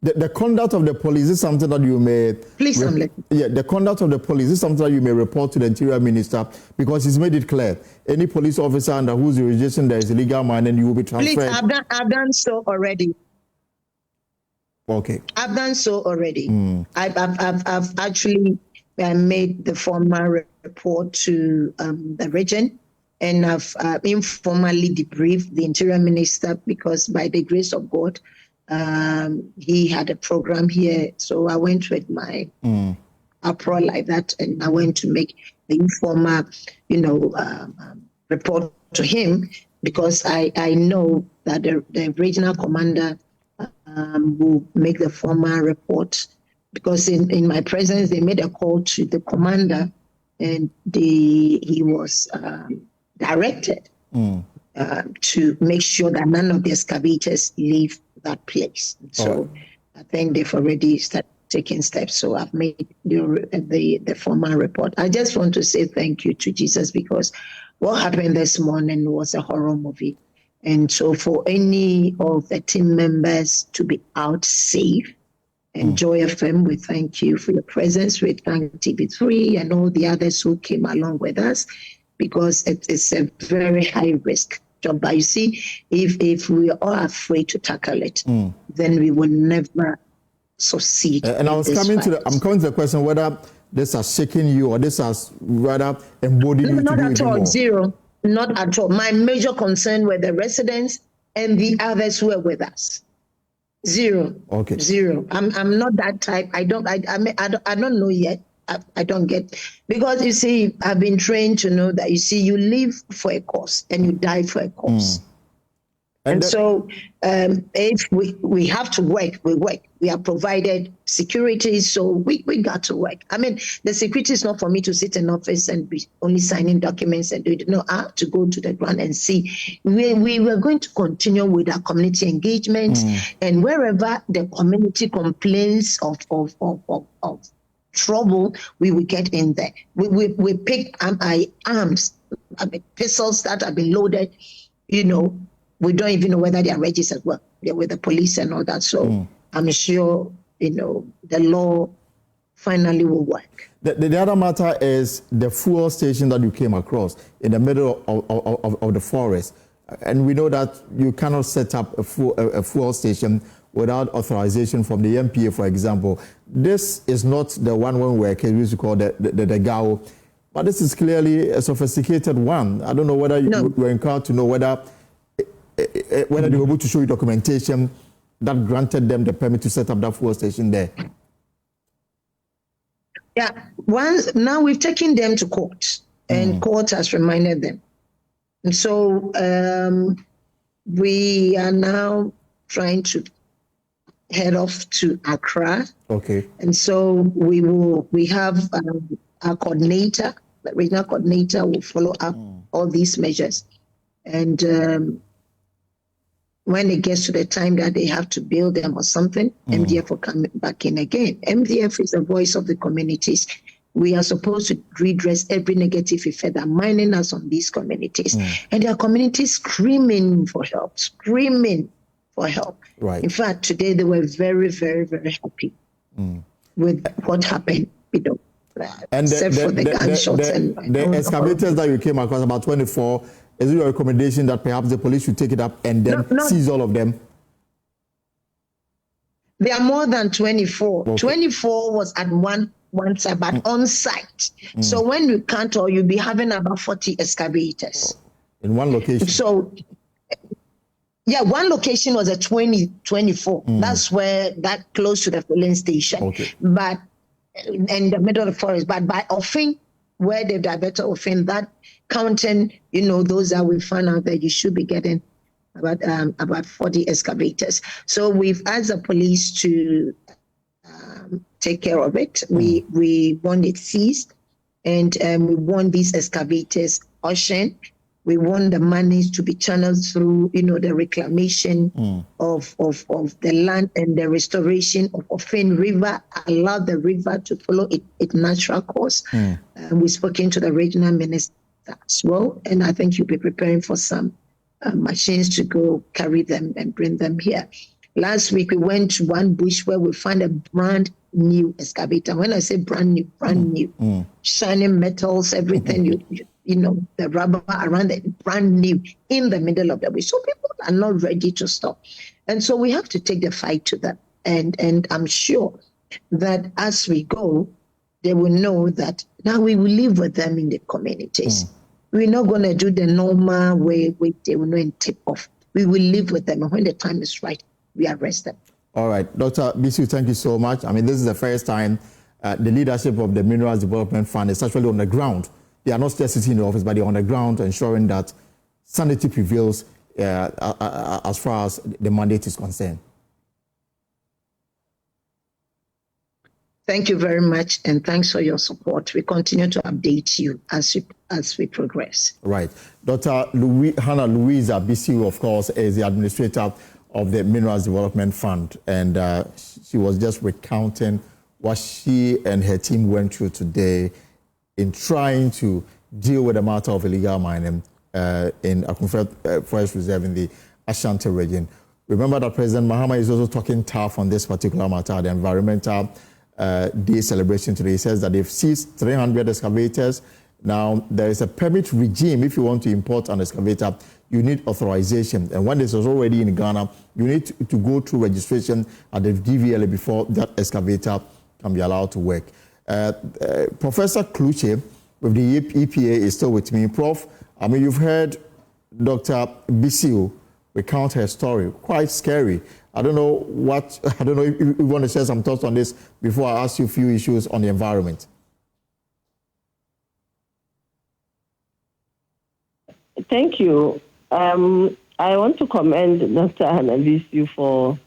The conduct of the police is something that you may... Please, the conduct of the police is something that you may report to the Interior Minister because he's made it clear. Any police officer under whose jurisdiction there is illegal mining, you will be transferred. Please, I've done so already. Okay. I've done so already. I've actually made the formal report to the region, and I've informally debriefed the Interior Minister because by the grace of God, he had a program here, so I went with my uproar like that, and I went to make the informal, report to him because I know that the regional commander will make the formal report because in my presence they made a call to the commander, and he was directed to make sure that none of the excavators leave that place. So I think they've already started taking steps. So I've made the formal report. I just want to say thank you to Jesus because what happened this morning was a horror movie. And so for any of the team members to be out safe, and Joy FM, we thank you for your presence. We thank TV3 and all the others who came along with us because it's a very high risk. But you see, if we are afraid to tackle it, then we will never succeed. And I was coming to the question whether this has shaken you or this has rather embodied you to do not at all. More. Zero, not at all. My major concern were the residents and the others who were with us. Zero. Okay. Zero. I'm not that type. I don't know yet. I don't get, because you see, I've been trained to know that, you see, you live for a cause and you die for a cause. And so if we have to work, we work. We are provided security, so we got to work. I mean, the security is not for me to sit in office and be only signing documents and do it. No, I have to go to the ground and see. We were going to continue with our community engagement, and wherever the community complains of trouble, we will get in there. We pick arms, pistols that have been loaded, we don't even know whether they are registered. Well, they're with the police and all that. So I'm sure, the law finally will work. The other matter is the fuel station that you came across in the middle of the forest. And we know that you cannot set up a fuel station without authorization from the MPA, for example. This is not the one when we used to call the GAO, but this is clearly a sophisticated one. I don't know whether you were encouraged to know whether they were able to show you documentation that granted them the permit to set up that fuel station there. Yeah, now we've taken them to court, and court has reminded them. And so we are now trying to head off to Accra. Okay. And so we have our coordinator, the regional coordinator will follow up all these measures. And when it gets to the time that they have to build them or something, MDF will come back in again. MDF is the voice of the communities. We are supposed to redress every negative effect that mining has on these communities. And there are communities screaming for help. Right. In fact, today they were very, very, very happy with what happened. And the excavators that you came across, about 24, is it your recommendation that perhaps the police should take it up and then seize all of them? There are more than 24. Okay. 24 was at one side, but on site. So when you count all, you'll be having about 40 excavators. In one location? So, yeah, one location was a 24. That's where, that close to the filling station. Okay. But in the middle of the forest. But by offing, where they've diverted offing, that counting, those that we found out that you should be getting about 40 excavators. So we've asked the police to take care of it. We want it seized, and we want these excavators auctioned. We want the monies to be channeled through, the reclamation of the land and the restoration of Offin River. Allow the river to follow its natural course. We've spoken to the regional minister as well, and I think you'll be preparing for some machines to go carry them and bring them here. Last week we went to one bush where we found a brand new excavator. When I say brand new, shining metals, everything, the rubber around it, brand new, in the middle of the bush. So people are not ready to stop. And so we have to take the fight to them. And I'm sure that as we go, they will know that now we will live with them in the communities. We're not going to do the normal way they will know and tip off. We will live with them. And when the time is right, we arrest them. All right. Dr. Bisu, thank you so much. I mean, this is the first time the leadership of the Minerals Development Fund is actually on the ground. They are not just sitting in the office, but they're on the ground ensuring that sanity prevails as far as the mandate is concerned. Thank you very much, and thanks for your support. We continue to update you as we progress. Right. Dr. Hannah Louisa Bisu, of course, is the administrator of the Minerals Development Fund, and she was just recounting what she and her team went through today in trying to deal with the matter of illegal mining in Akumfred Forest Reserve in the Ashanti region. Remember that President Mahama is also talking tough on this particular matter, the Environmental Day celebration today. He says that they've seized 300 excavators. Now, there is a permit regime. If you want to import an excavator, you need authorization. And when this is already in Ghana, you need to go through registration at the DVLA before that excavator can be allowed to work. Professor Kluche with the EPA is still with me. Prof, I mean, you've heard Dr. Bisu recount her story. Quite scary. I don't know if you want to share some thoughts on this before I ask you a few issues on the environment. Thank you. I want to commend Dr. Hannah Bisu for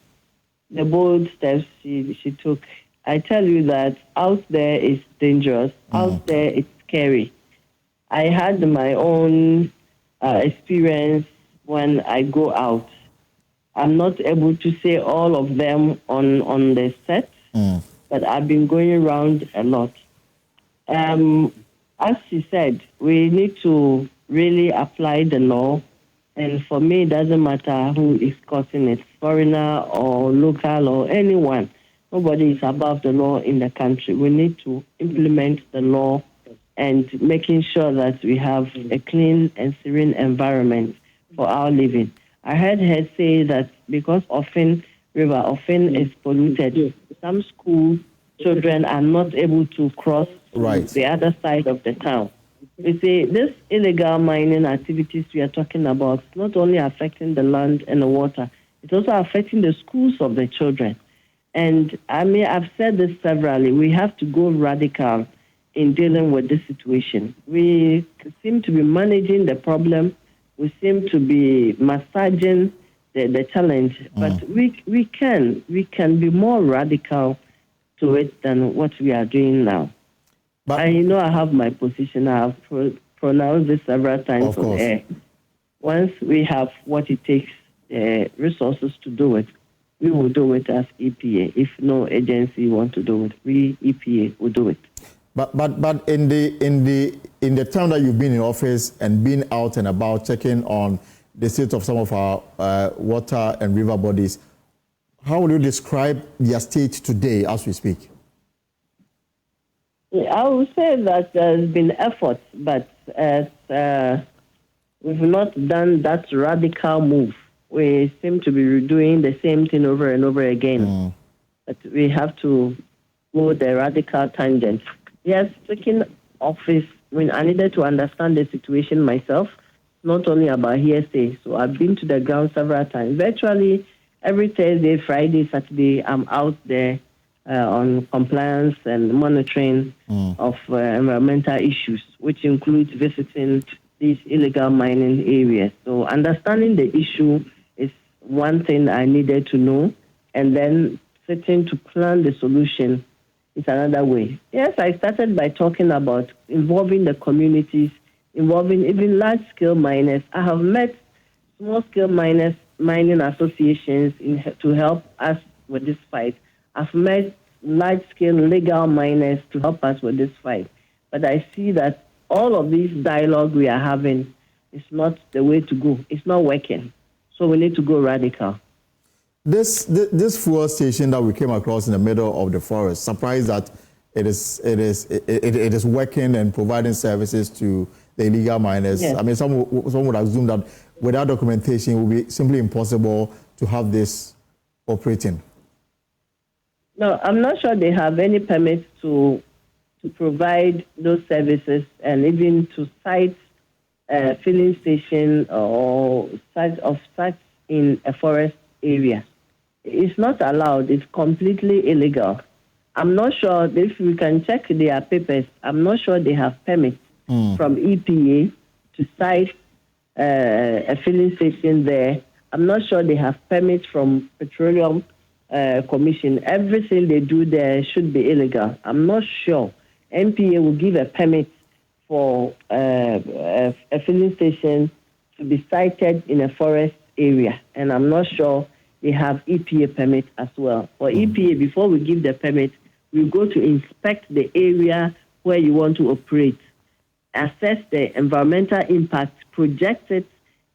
the bold steps she took. I tell you that out there is dangerous. Out there it's scary. I had my own experience when I go out. I'm not able to say all of them on the set, but I've been going around a lot. As she said, we need to really apply the law. And for me, it doesn't matter who is causing it, foreigner or local or anyone. Nobody is above the law in the country. We need to implement the law and making sure that we have a clean and serene environment for our living. I heard her say that because Offin river often is polluted. Some school children are not able to cross to the other side of the town. You see, this illegal mining activities we are talking about is not only affecting the land and the water, it's also affecting the schools of the children. And I mean, I've said this severally, we have to go radical in dealing with this situation. We seem to be managing the problem. We seem to be massaging the challenge, but we can be more radical to it than what we are doing now. But I know I have my position. I have pronounced this several times on air. Once we have what it takes, resources to do it, we will do it as EPA. If no agency want to do it, we EPA will do it. But in the time that you've been in office and been out and about checking on the state of some of our water and river bodies, how would you describe their state today as we speak? I would say that there's been efforts, but we've not done that radical move. We seem to be doing the same thing over and over again. But we have to go the radical tangent. Yes, taking office, I needed to understand the situation myself, not only about hearsay. So I've been to the ground several times. Virtually every Thursday, Friday, Saturday, I'm out there on compliance and monitoring of environmental issues, which includes visiting these illegal mining areas. So understanding the issue is one thing I needed to know, and then sitting to plan the solution is another way. Yes, I started by talking about involving the communities, involving even large-scale miners. I have met small-scale mining associations to help us with this fight. I've met large-scale legal miners to help us with this fight. But I see that all of these dialogue we are having is not the way to go. It's not working. So we need to go radical. This fuel station that we came across in the middle of the forest, surprised that it is working and providing services to the illegal miners. Yes. I mean, some would assume that without documentation, it would be simply impossible to have this operating. No, I'm not sure they have any permits to provide those services, and even to site filling station or site in a forest area. It's not allowed. It's completely illegal. I'm not sure if we can check their papers. I'm not sure they have permits from EPA to site a filling station there. I'm not sure they have permits from Petroleum Commission. Everything they do there should be illegal. I'm not sure NPA will give a permit for a filling station to be sited in a forest area, and I'm not sure they have EPA permit as well. For EPA, before we give the permit, we go to inspect the area where you want to operate, assess the environmental impact, project it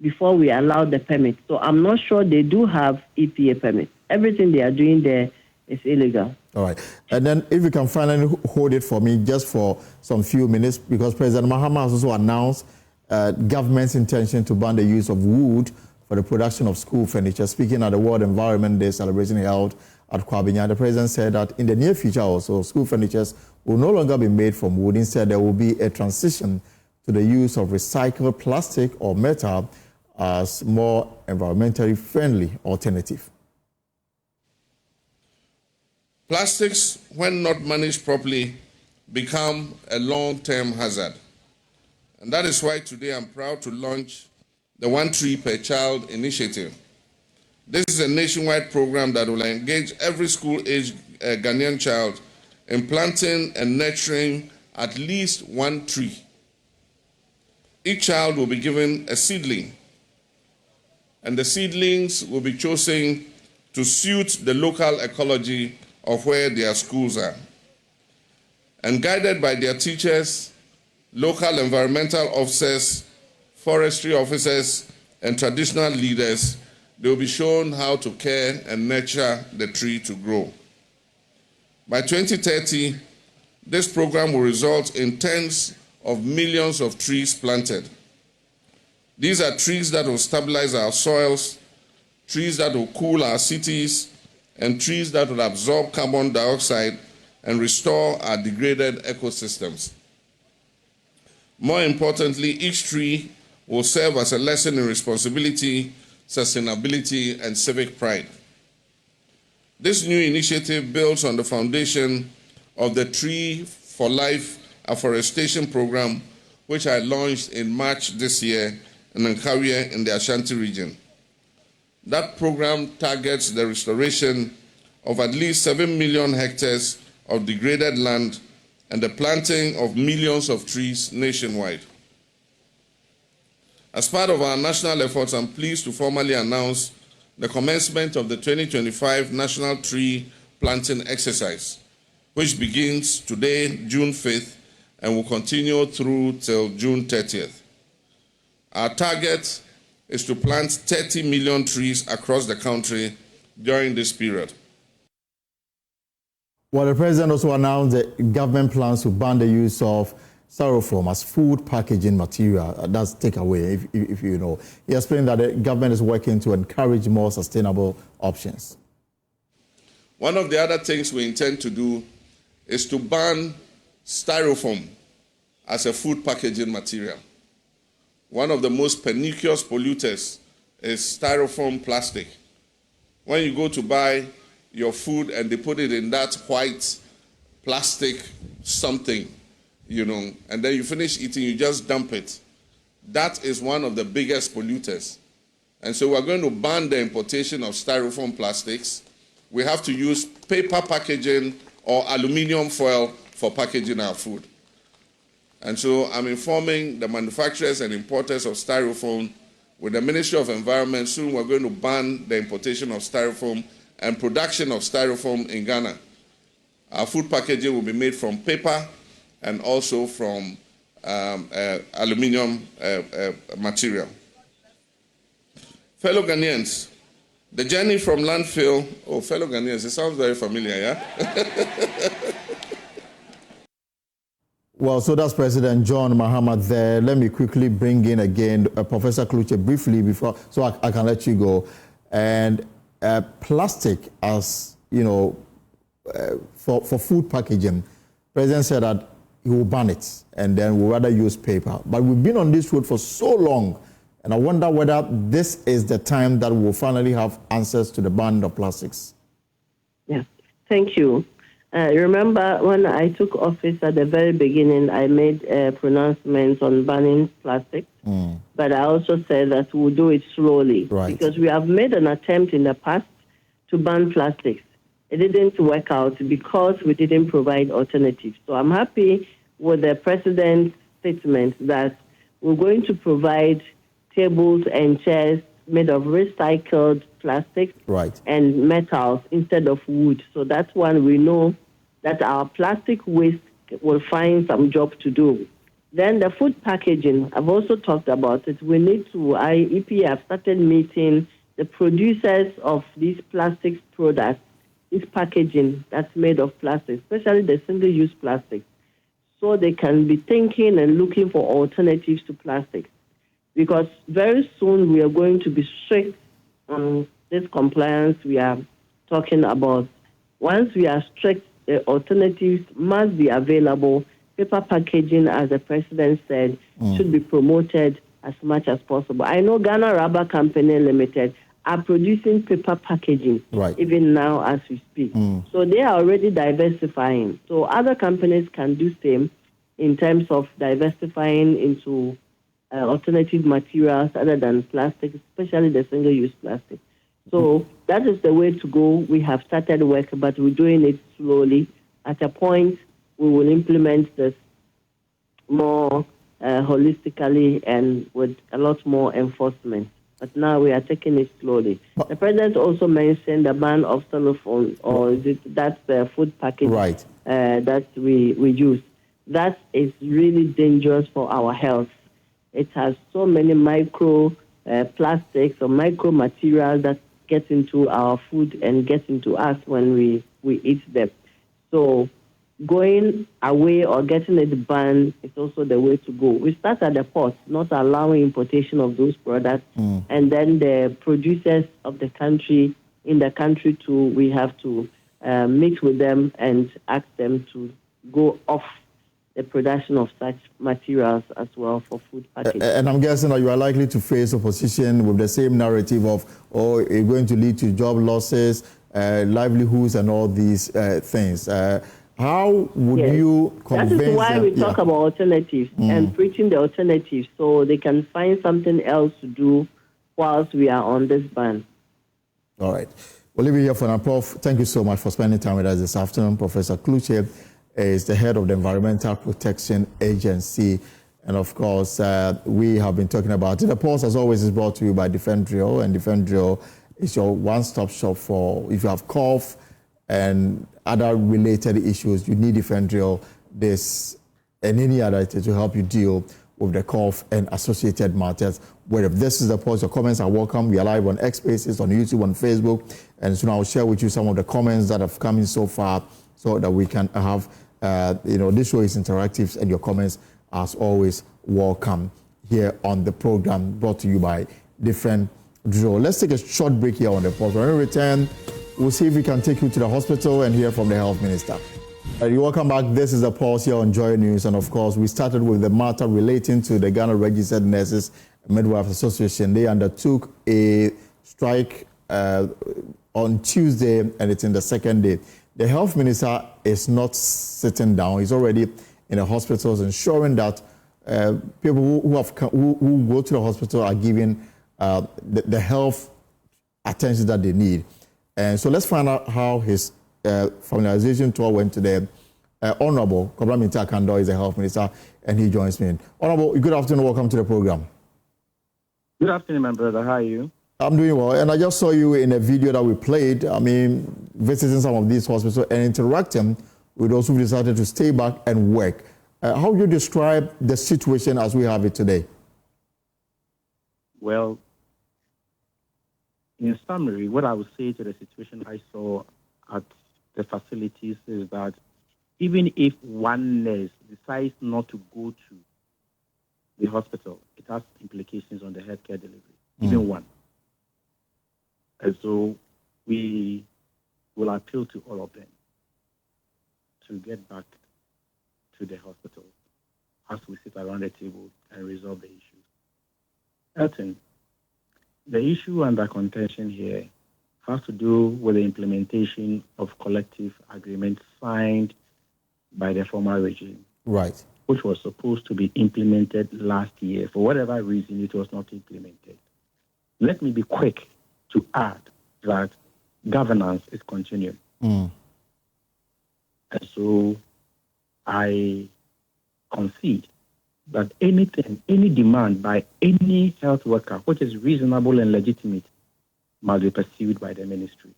before we allow the permit. So I'm not sure they do have EPA permit. Everything they are doing there is illegal. All right. And then if you can finally hold it for me just for some few minutes, because President Mahama has also announced government's intention to ban the use of wood for the production of school furniture. Speaking at the World Environment Day celebration held at Kwabinya, the president said that in the near future also, school furniture will no longer be made from wood. Instead, there will be a transition to the use of recycled plastic or metal as more environmentally friendly alternative. Plastics, when not managed properly, become a long-term hazard. And that is why today I'm proud to launch the One Tree Per Child initiative. This is a nationwide program that will engage every school-age Ghanaian child in planting and nurturing at least one tree. Each child will be given a seedling, and the seedlings will be chosen to suit the local ecology of where their schools are. And guided by their teachers, local environmental officers, forestry officers, and traditional leaders, they will be shown how to care and nurture the tree to grow. By 2030, this program will result in tens of millions of trees planted. These are trees that will stabilize our soils, trees that will cool our cities, and trees that would absorb carbon dioxide and restore our degraded ecosystems. More importantly, each tree will serve as a lesson in responsibility, sustainability, and civic pride. This new initiative builds on the foundation of the Tree for Life afforestation program, which I launched in March this year in Nkawie in the Ashanti region. That program targets the restoration of at least 7 million hectares of degraded land and the planting of millions of trees nationwide. As part of our national efforts, I'm pleased to formally announce the commencement of the 2025 National Tree Planting Exercise, which begins today, June 5th, and will continue through till June 30th. Our target is to plant 30 million trees across the country during this period. Well, the president also announced that government plans to ban the use of styrofoam as food packaging material. That's takeaway, if you know. He explained that the government is working to encourage more sustainable options. One of the other things we intend to do is to ban styrofoam as a food packaging material. One of the most pernicious polluters is styrofoam plastic. When you go to buy your food and they put it in that white plastic something, you know, and then you finish eating, you just dump it. That is one of the biggest polluters. And so we're going to ban the importation of styrofoam plastics. We have to use paper packaging or aluminum foil for packaging our food. And so I'm informing the manufacturers and importers of styrofoam with the Ministry of Environment. Soon we're going to ban the importation of styrofoam and production of styrofoam in Ghana. Our food packaging will be made from paper and also from aluminum material. Fellow Ghanaians, the journey from landfill, fellow Ghanaians, it sounds very familiar, yeah? Well, so that's President John Mahama there. Let me quickly bring in again Professor Kluche briefly before, so I can let you go. And plastic, as you know, for food packaging, President said that he will ban it and then we'll rather use paper. But we've been on this road for so long, and I wonder whether this is the time that we'll finally have answers to the ban of plastics. Yes, thank you. Remember when I took office at the very beginning, I made pronouncements on banning plastic, but I also said that we'll do it slowly, because we have made an attempt in the past to ban plastics. It didn't work out because we didn't provide alternatives. So I'm happy with the president's statement that we're going to provide tables and chairs made of recycled plastics and metals instead of wood. So that's one we know that our plastic waste will find some job to do. Then the food packaging, I've also talked about it. We need to, EPA have started meeting the producers of these plastic products, this packaging that's made of plastic, especially the single-use plastic, so they can be thinking and looking for alternatives to plastic. Because very soon we are going to be strict on this compliance we are talking about. Once we are strict, the alternatives must be available. Paper packaging, as the president said, should be promoted as much as possible. I know Ghana Rubber Company Limited are producing paper packaging even now as we speak. So they are already diversifying. So other companies can do same in terms of diversifying into alternative materials other than plastic, especially the single-use plastic. So that is the way to go. We have started work, but we're doing it slowly. At a point, we will implement this more holistically and with a lot more enforcement. But now we are taking it slowly. The president also mentioned the ban of cellophane, or that's the food packaging that we use. That is really dangerous for our health. It has so many micro plastics or micro materials that get into our food and get into us when we eat them. So going away or getting it banned is also the way to go. We start at the port, not allowing importation of those products, and then the producers of the country in the country too, we have to meet with them and ask them to go off the production of such materials as well for food packaging. And I'm guessing that you are likely to face opposition with the same narrative of, oh, it's going to lead to job losses, livelihoods, and all these things. How would you convince them? That is why we talk about alternatives and preaching the alternatives so they can find something else to do whilst we are on this ban. All right. We'll leave it here for now. Prof, thank you so much for spending time with us this afternoon. Professor Kluche is the head of the Environmental Protection Agency. And of course, we have been talking about it. The Pulse, as always, is brought to you by Defendrio. And Defendrio is your one-stop shop for if you have cough and other related issues, you need Defendrio, this and any other to help you deal with the cough and associated matters. Where if this is the Pulse, your comments are welcome. We are live on X Spaces, on YouTube, on Facebook. And soon I'll share with you some of the comments that have come in so far so that we can have, this show is interactive and your comments, as always, welcome here on the program brought to you by Defendrio. Let's take a short break here on the Pulse. When we return, we'll see if we can take you to the hospital and hear from the health minister. Welcome back. This is the Pulse here on Joy News. And of course, we started with the matter relating to the Ghana Registered Nurses and Midwives Association. They undertook a strike on Tuesday, and it's in the second day. The health minister is not sitting down. He's already in the hospitals, ensuring that people who go to the hospital are given the health attention that they need. And so let's find out how his familiarization tour went today. Honorable Kobra Kando is the health minister, and he joins me. Honorable, good afternoon. Welcome to the program. Good afternoon, my brother. How are you? I'm doing well, and I just saw you in a video that we played. I mean, visiting some of these hospitals and interacting with those who decided to stay back and work. How would you describe the situation as we have it today? Well, in summary, what I would say to the situation I saw at the facilities is that even if one nurse decides not to go to the hospital, it has implications on the healthcare delivery, even one. And so we will appeal to all of them to get back to the hospital as we sit around the table and resolve the issues. Elton, the issue under contention here has to do with the implementation of collective agreements signed by the former regime. Right. Which was supposed to be implemented last year. For whatever reason, it was not implemented. Let me be quick to add that governance is continuing. And so I concede that any demand by any health worker, which is reasonable and legitimate, must be pursued by the ministry.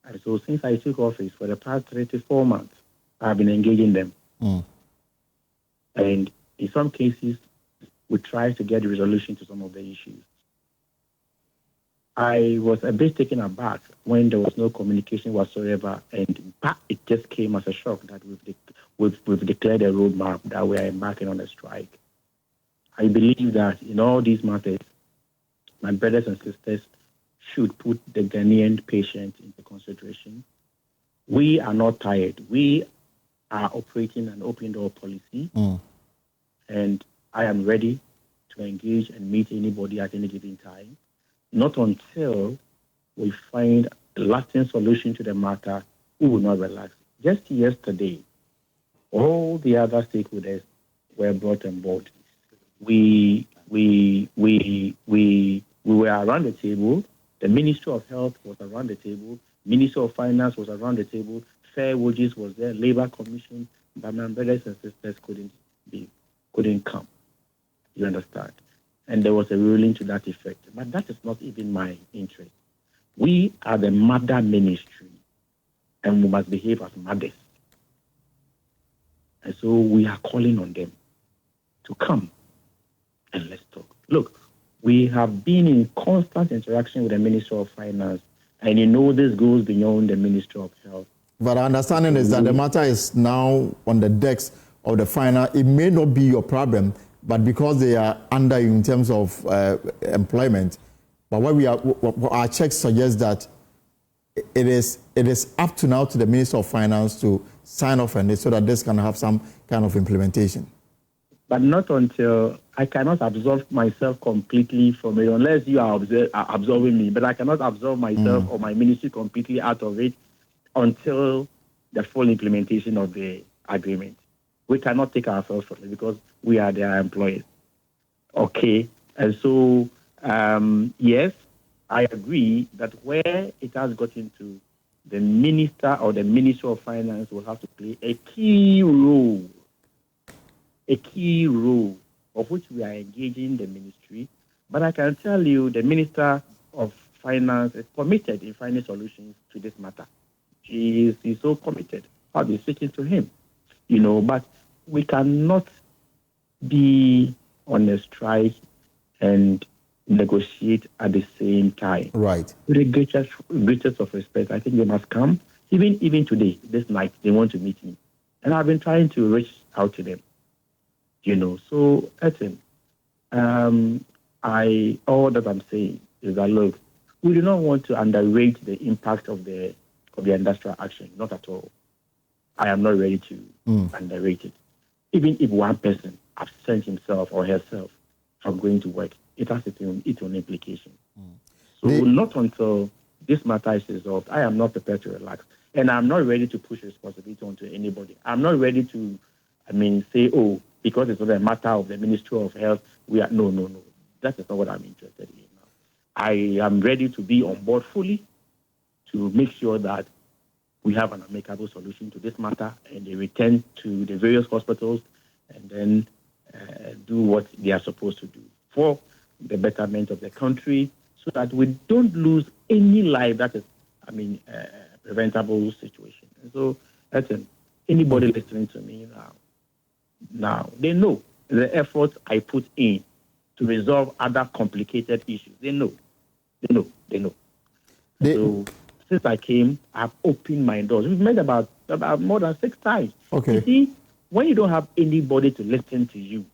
And so since I took office for the past 3 to 4 months, I've been engaging them. And in some cases, we try to get a resolution to some of the issues. I was a bit taken aback when there was no communication whatsoever, and it just came as a shock that we've declared a roadmap that we are embarking on a strike. I believe that in all these matters, my brothers and sisters should put the Ghanaian patient into consideration. We are not tired. We are operating an open door policy, and I am ready to engage and meet anybody at any given time. Not until we find a lasting solution to the matter, we will not relax. Just yesterday, all the other stakeholders were brought on board. We were around the table. The Ministry of Health was around the table. Ministry of Finance was around the table. Fair Wages was there. Labor Commission. But my brothers and sisters couldn't come. You understand? And there was a ruling to that effect. But that is not even my interest. We are the mother ministry, and we must behave as mothers. And so we are calling on them to come and let's talk. Look, we have been in constant interaction with the Ministry of Finance, and this goes beyond the Ministry of Health. But our understanding is that the matter is now on the decks of the finance. It may not be your problem, but because they are under you in terms of employment, But what our checks suggest that it is up to now to the Minister of Finance to sign off on it so that this can have some kind of implementation. But not until I cannot absolve myself completely from it, unless you are absolving me. But I cannot absolve myself or my ministry completely out of it until the full implementation of the agreement. We cannot take ourselves from it because we are their employees. Okay, and so yes, I agree that where it has gotten to, the minister or the Minister of Finance will have to play a key role of which we are engaging the ministry. But I can tell you the Minister of Finance is committed in finding solutions to this matter. He's so committed. I'll be speaking to him, but we cannot be on a strike and negotiate at the same time. Right. With the greatest of respect, I think they must come. Even today, this night, they want to meet me. And I've been trying to reach out to them. So Ethan, all that I'm saying is that, look, we do not want to underrate the impact of the industrial action, not at all. I am not ready to underrate it. Even if one person absents himself or herself from going to work, it has its own implication. So not until this matter is resolved, I am not prepared to relax. And I'm not ready to push responsibility onto anybody. I'm not ready to, say, because it's not a matter of the Ministry of Health, no. That is not what I'm interested in now. I am ready to be on board fully to make sure that we have an amicable solution to this matter and they return to the various hospitals and then do what they are supposed to do for the betterment of the country so that we don't lose any life that is, a preventable situation. And so, anybody listening to me now, they know the efforts I put in to resolve other complicated issues. They know. So, since I came, I've opened my doors. We've met about more than 6 times. Okay. You see, when you don't have anybody to listen to you,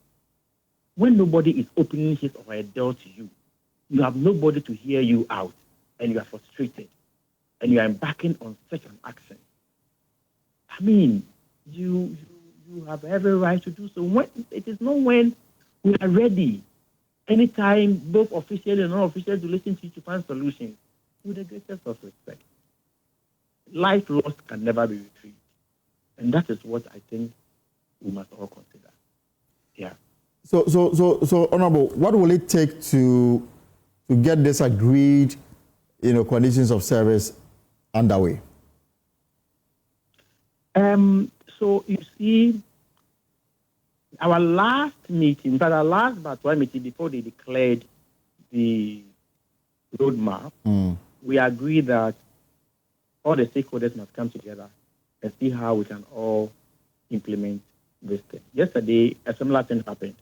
when nobody is opening his or her door to you, you have nobody to hear you out, and you are frustrated, and you are embarking on such an action. You have every right to do so. When it is not when we are ready, anytime, both official and non-official, to listen to you to find solutions, with the greatest of respect. Life lost can never be retrieved. And that is what I think we must all consider. Yeah. So Honorable, what will it take to get this agreed, conditions of service underway? So you see, our last meeting, but our last one meeting before they declared the roadmap, we agreed that all the stakeholders must come together and see how we can all implement this thing. Yesterday, a similar thing happened.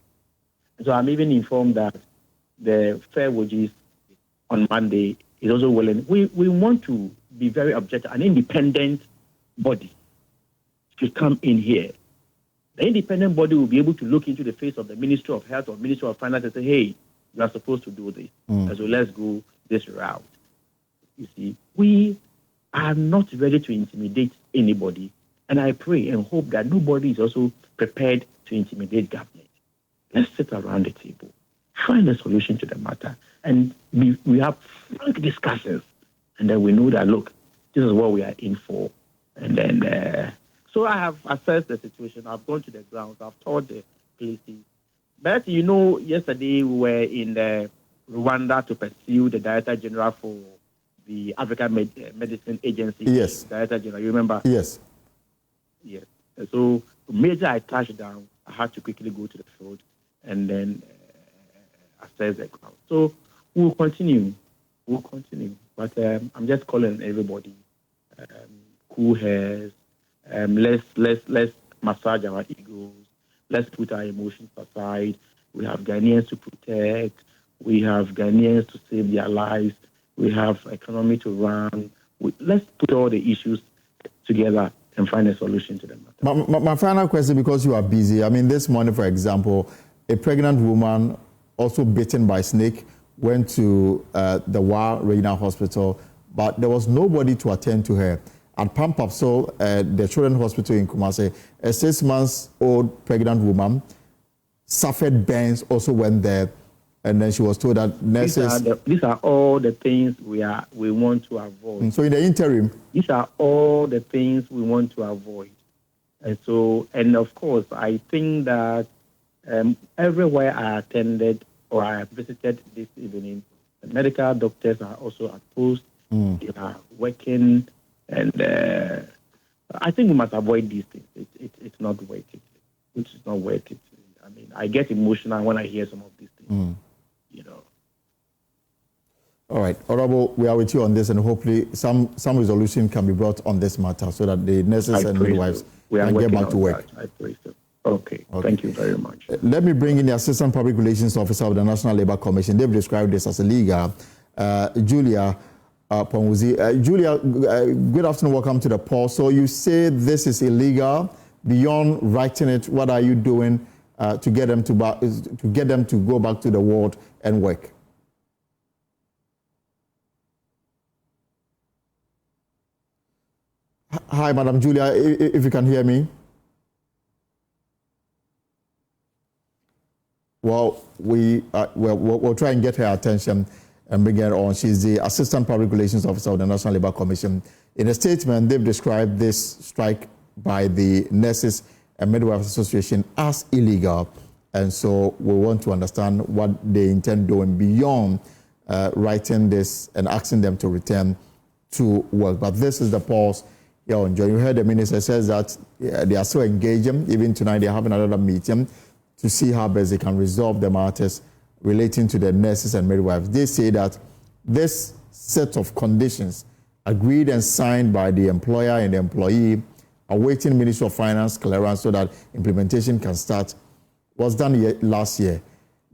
So I'm even informed that the fair wages on Monday is also willing. We want to be very objective. An independent body should come in here. The independent body will be able to look into the face of the Ministry of Health or Ministry of Finance and say, hey, you are supposed to do this. And so let's go this route. You see, we are not ready to intimidate anybody. And I pray and hope that nobody is also prepared to intimidate government. Let's sit around the table, find a solution to the matter, and we have frank discussions. And then we know that, look, this is what we are in for. And then, so I have assessed the situation. I've gone to the grounds. I've toured the places. But, yesterday we were in Rwanda to pursue the Director General for the African Medicine Agency. Yes. Director General, you remember? Yes. Yes. And so, immediately I touched down, I had to quickly go to the field and then assess the ground. So, we'll continue. But I'm just calling everybody, cool heads. Let's massage our egos. Let's put our emotions aside. We have Ghanaians to protect. We have Ghanaians to save their lives. We have economy to run. Let's put all the issues together and find a solution to them. My final question, because you are busy. This morning, for example, a pregnant woman also bitten by snake went to the Wa Regional Hospital, but there was nobody to attend to her. At Pampapso, the Children's Hospital in Kumasi, a 6-month-old pregnant woman suffered burns, also went there, and then she was told that nurses... These are all the things we want to avoid. So in the interim... These are all the things we want to avoid. And of course, I think that everywhere I attended or I have visited this evening, the medical doctors are also at post. They are working, and I think we must avoid these things. It's not worth it. It's not worth it. I mean, I get emotional when I hear some of these things. You know. All right, Honorable, we are with you on this, and hopefully some resolution can be brought on this matter so that the nurses and midwives can get back to work. I pray so. Okay, thank you very much. Let me bring in the Assistant Public Relations Officer of the National Labour Commission. They've described this as illegal. Julia Ponguzi. Julia, good afternoon. Welcome to the poll. So you say this is illegal. Beyond writing it, what are you doing to get them to go back to the ward and work? Hi, Madam Julia, if you can hear me. Well, we'll try and get her attention and bring her on. She's the Assistant Public Relations Officer of the National Labour Commission. In a statement, they've described this strike by the Nurses and Midwives Association as illegal. And so we want to understand what they intend doing beyond writing this and asking them to return to work. But this is the pause here on Joy. You heard the Minister says that they are still engaging. Even tonight, they're having another meeting to see how best they can resolve the matters relating to the nurses and midwives. They say that this set of conditions agreed and signed by the employer and the employee, awaiting Ministry of Finance clearance so that implementation can start, was done last year.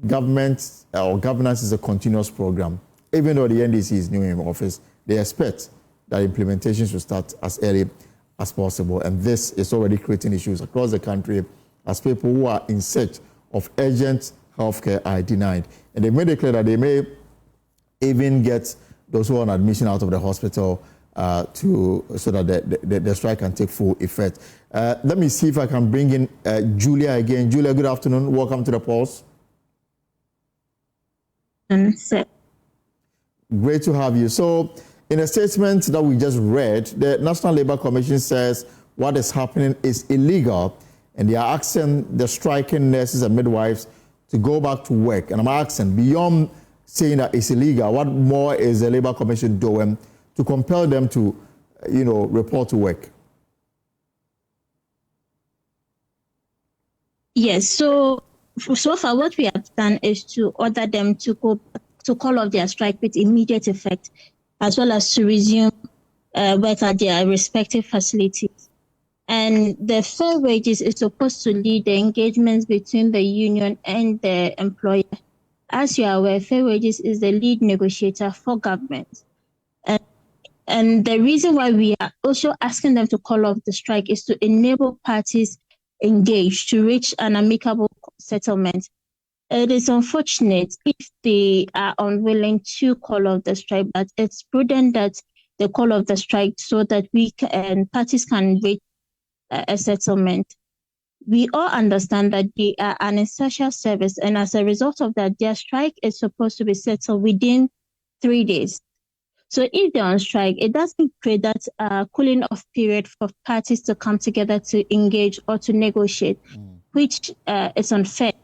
Government or governance is a continuous program. Even though the NDC is new in office, they expect that implementation should start as early as possible. And this is already creating issues across the country as people who are in search of urgent healthcare are denied. And they made it clear that they may even get those who are on admission out of the hospital so that the strike can take full effect. Let me see if I can bring in Julia again. Julia, good afternoon. Welcome to the Pulse. Great to have you. So, in a statement that we just read, the National Labour Commission says what is happening is illegal, and they are asking the striking nurses and midwives to go back to work. And I'm asking, beyond saying that it's illegal, what more is the Labour Commission doing to compel them to, report to work? Yes, so far what we have done is to order them to call off their strike with immediate effect, as well as to resume work at their respective facilities. And the fair wages is supposed to lead the engagements between the union and the employer. As you are aware, fair wages is the lead negotiator for government. And the reason why we are also asking them to call off the strike is to enable parties engaged to reach an amicable settlement. It is unfortunate if they are unwilling to call off the strike, but it's prudent that they call off the strike so that parties can reach a settlement. We all understand that they are an essential service, and as a result of that, their strike is supposed to be settled within 3 days. So if they're on strike, it doesn't create that cooling off period for parties to come together to engage or to negotiate, which is unfair.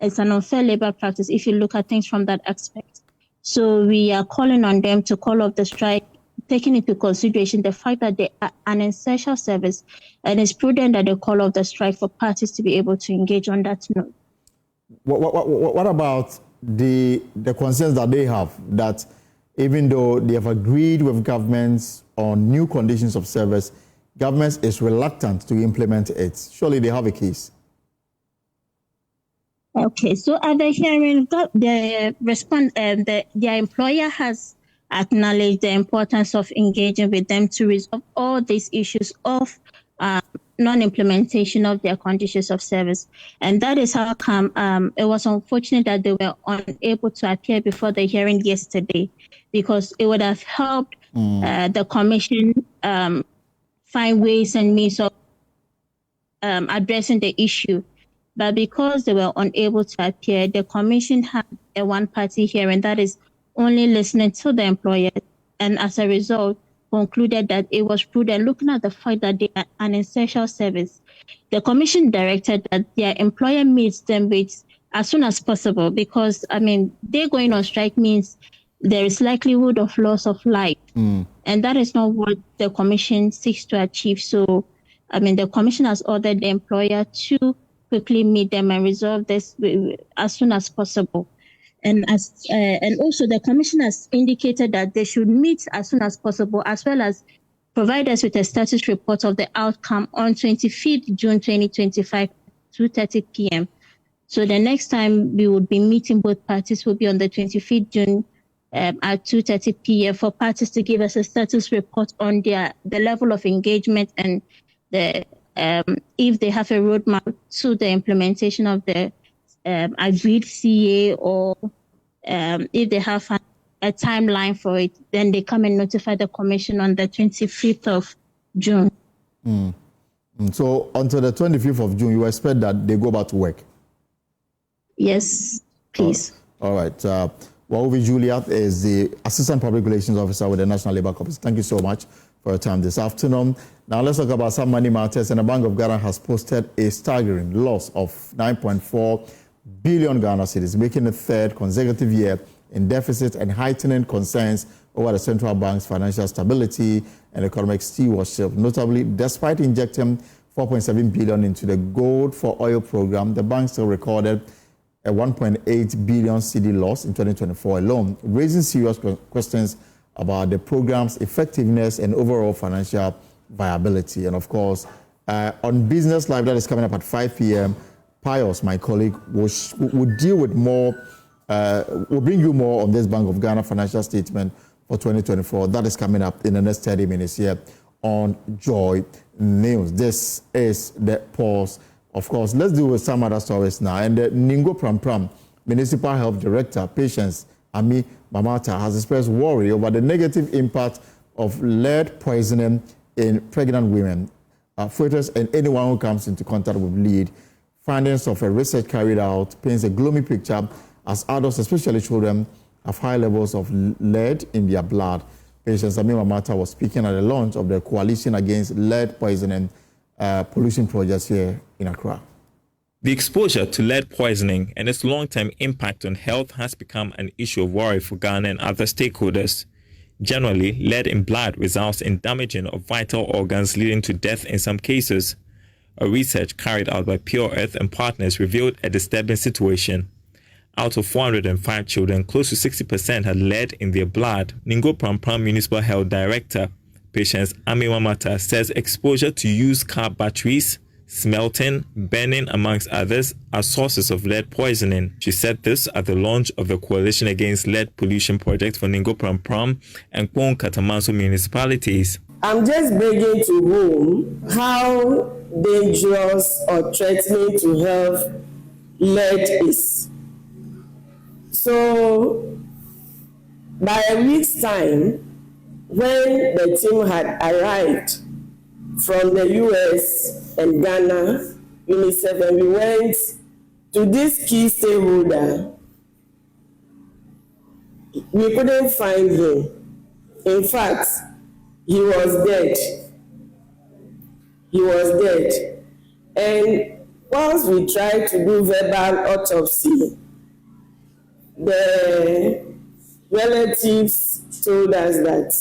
It's an unfair labor practice if you look at things from that aspect. So we are calling on them to call off the strike, taking into consideration the fact that they are an essential service, and it's prudent that they call off the strike for parties to be able to engage on that note. What about the concerns that they have, that even though they have agreed with governments on new conditions of service, government is reluctant to implement it? Surely they have a case. Okay, so at the hearing, their employer has acknowledged the importance of engaging with them to resolve all these issues of non-implementation of their conditions of service. And that is how come it was unfortunate that they were unable to appear before the hearing yesterday, because it would have helped the commission find ways and means of addressing the issue. But because they were unable to appear, the commission had a one-party hearing that is only listening to the employer, and as a result, concluded that it was prudent, looking at the fact that they are an essential service. The commission directed that their employer meets them with as soon as possible, because, they're going on strike means there is likelihood of loss of life. And that is not what the commission seeks to achieve. So, the commission has ordered the employer to quickly meet them and resolve this as soon as possible. And also the commission has indicated that they should meet as soon as possible, as well as provide us with a status report of the outcome on 25th June 2025, 2:30 p.m. So the next time we would be meeting both parties will be on the 25th June at 2:30 p.m. for parties to give us a status report on the level of engagement and the if they have a roadmap to the implementation of the agreed CA, or if they have a timeline for it, then they come and notify the commission on the 25th of June. So until the 25th of June, you expect that they go back to work? Yes, please. All right. Waovi Juliet is the Assistant Public Relations Officer with the National Labour Corps. Thank you so much for your time this afternoon. Now let's talk about some money matters. And the Bank of Ghana has posted a staggering loss of 9.4 billion Ghana cedis, making the third consecutive year in deficit and heightening concerns over the central bank's financial stability and economic stewardship. Notably, despite injecting 4.7 billion into the Gold for Oil program, the bank still recorded a 1.8 billion CD loss in 2024 alone, raising serious questions about the program's effectiveness and overall financial viability. And of course, on Business Live, that is coming up at 5 p.m., Pius, my colleague, will deal with more, will bring you more on this Bank of Ghana financial statement for 2024. That is coming up in the next 30 minutes here on Joy News. This is the pause. Of course, let's deal with some other stories now. And the Ningo Pram Municipal Health Director, Patience Ami Mamata, has expressed worry over the negative impact of lead poisoning in pregnant women, fetus, and anyone who comes into contact with lead. Findings of a research carried out paints a gloomy picture as adults, especially children, have high levels of lead in their blood. Patience Ami Mamata was speaking at the launch of the Coalition Against Lead Poisoning pollution projects here in Accra. The exposure to lead poisoning and its long-term impact on health has become an issue of worry for Ghana and other stakeholders. Generally, lead in blood results in damaging of vital organs, leading to death in some cases. A research carried out by Pure Earth and partners revealed a disturbing situation. Out of 405 children, close to 60% had lead in their blood. Ningo Pram Municipal Health Director Patience Ami Mamata says exposure to used car batteries, smelting, burning, amongst others, are sources of lead poisoning. She said this at the launch of the Coalition Against Lead Pollution project for Ningo Pram and Kwon Katamanso municipalities. I'm just bringing to home how dangerous or threatening to health lead is. So, by a week's time, when the team had arrived from the US and Ghana, UNICEF, and we went to this key stakeholder, we couldn't find him. In fact, he was dead. He was dead. And once we tried to do verbal autopsy, the relatives told us that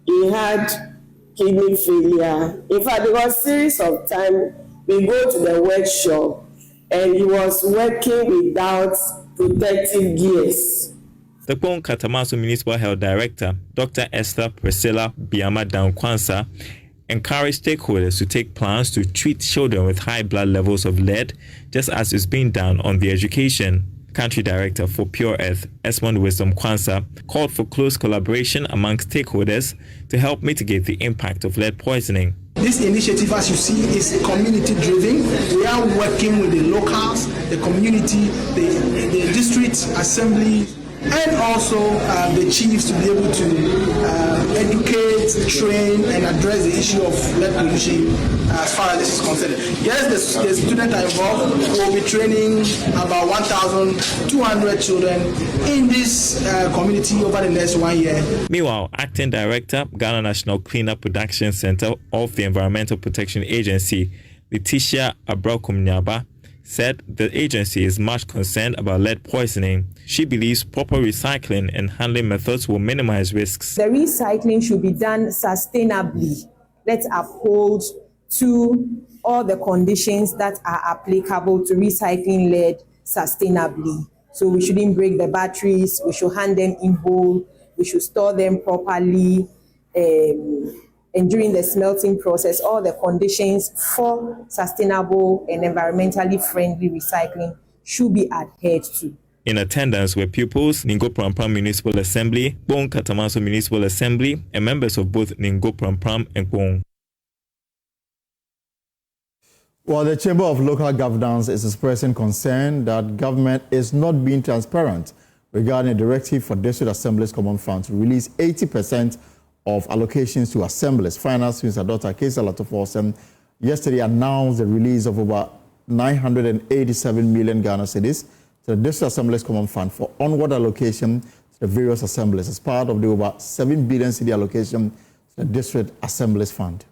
he had kidney failure. In fact, there was a series of times we go to the workshop and he was working without protective gears. The Kwon Katamanso Municipal Health Director, Dr. Esther Priscilla Biama Dankwansa, encouraged stakeholders to take plans to treat children with high blood levels of lead, just as is being done on the education. Country Director for Pure Earth, Esmond Wisdom Kwansa, called for close collaboration among stakeholders to help mitigate the impact of lead poisoning. this initiative, as you see, is community-driven. We are working with the locals, the community, the district assembly, and also the chiefs to be able to educate, train, and address the issue of lead pollution as far as this is concerned. Yes, the students are involved. We'll be training about 1,200 children in this community over the next 1 year. Meanwhile, Acting Director, Ghana National Cleanup Production Center of the Environmental Protection Agency, Letitia Abrakumnyaba, said the agency is much concerned about lead poisoning. She believes proper recycling and handling methods will minimize risks. The recycling should be done sustainably. Let's uphold to all the conditions that are applicable to recycling lead sustainably. So we shouldn't break the batteries, we should hand them in whole, we should store them properly, and during the smelting process, all the conditions for sustainable and environmentally friendly recycling should be adhered to. In attendance were pupils, Ningo Prampram Municipal Assembly, Bong Katamaso Municipal Assembly, and members of both Ningo Prampram and Bong. Well, the Chamber of Local Governance is expressing concern that government is not being transparent regarding a directive for District Assembly's Common Fund to release 80% of allocations to assemblies. Finance Minister Dr. Kesa Latofosem yesterday announced the release of over 987 million Ghana cedis to the District Assembly's Common Fund for onward allocation to the various assemblies as part of the over 7 billion cedi allocation to the District Assembly's Fund.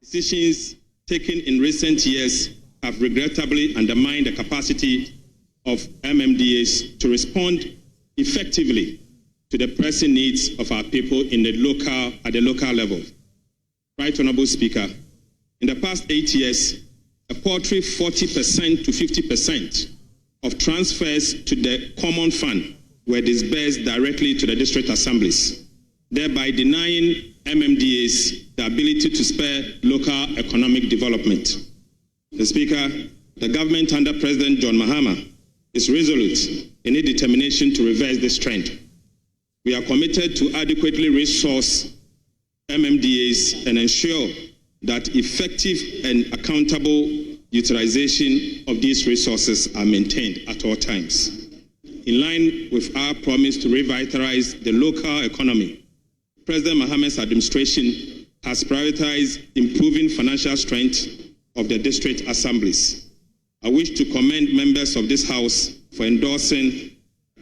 Decisions taken in recent years have regrettably undermined the capacity of MMDAs to respond effectively to the pressing needs of our people at the local level. Right Honourable Speaker, in the past 8 years, a paltry 40% to 50% of transfers to the Common Fund were disbursed directly to the district assemblies, thereby denying MMDAs the ability to spur local economic development. The Speaker, the government under President John Mahama is resolute in its determination to reverse this trend. We are committed to adequately resource MMDAs and ensure that effective and accountable utilization of these resources are maintained at all times. In line with our promise to revitalize the local economy, President Mahama's administration has prioritized improving financial strength of the district assemblies. I wish to commend members of this House for endorsing,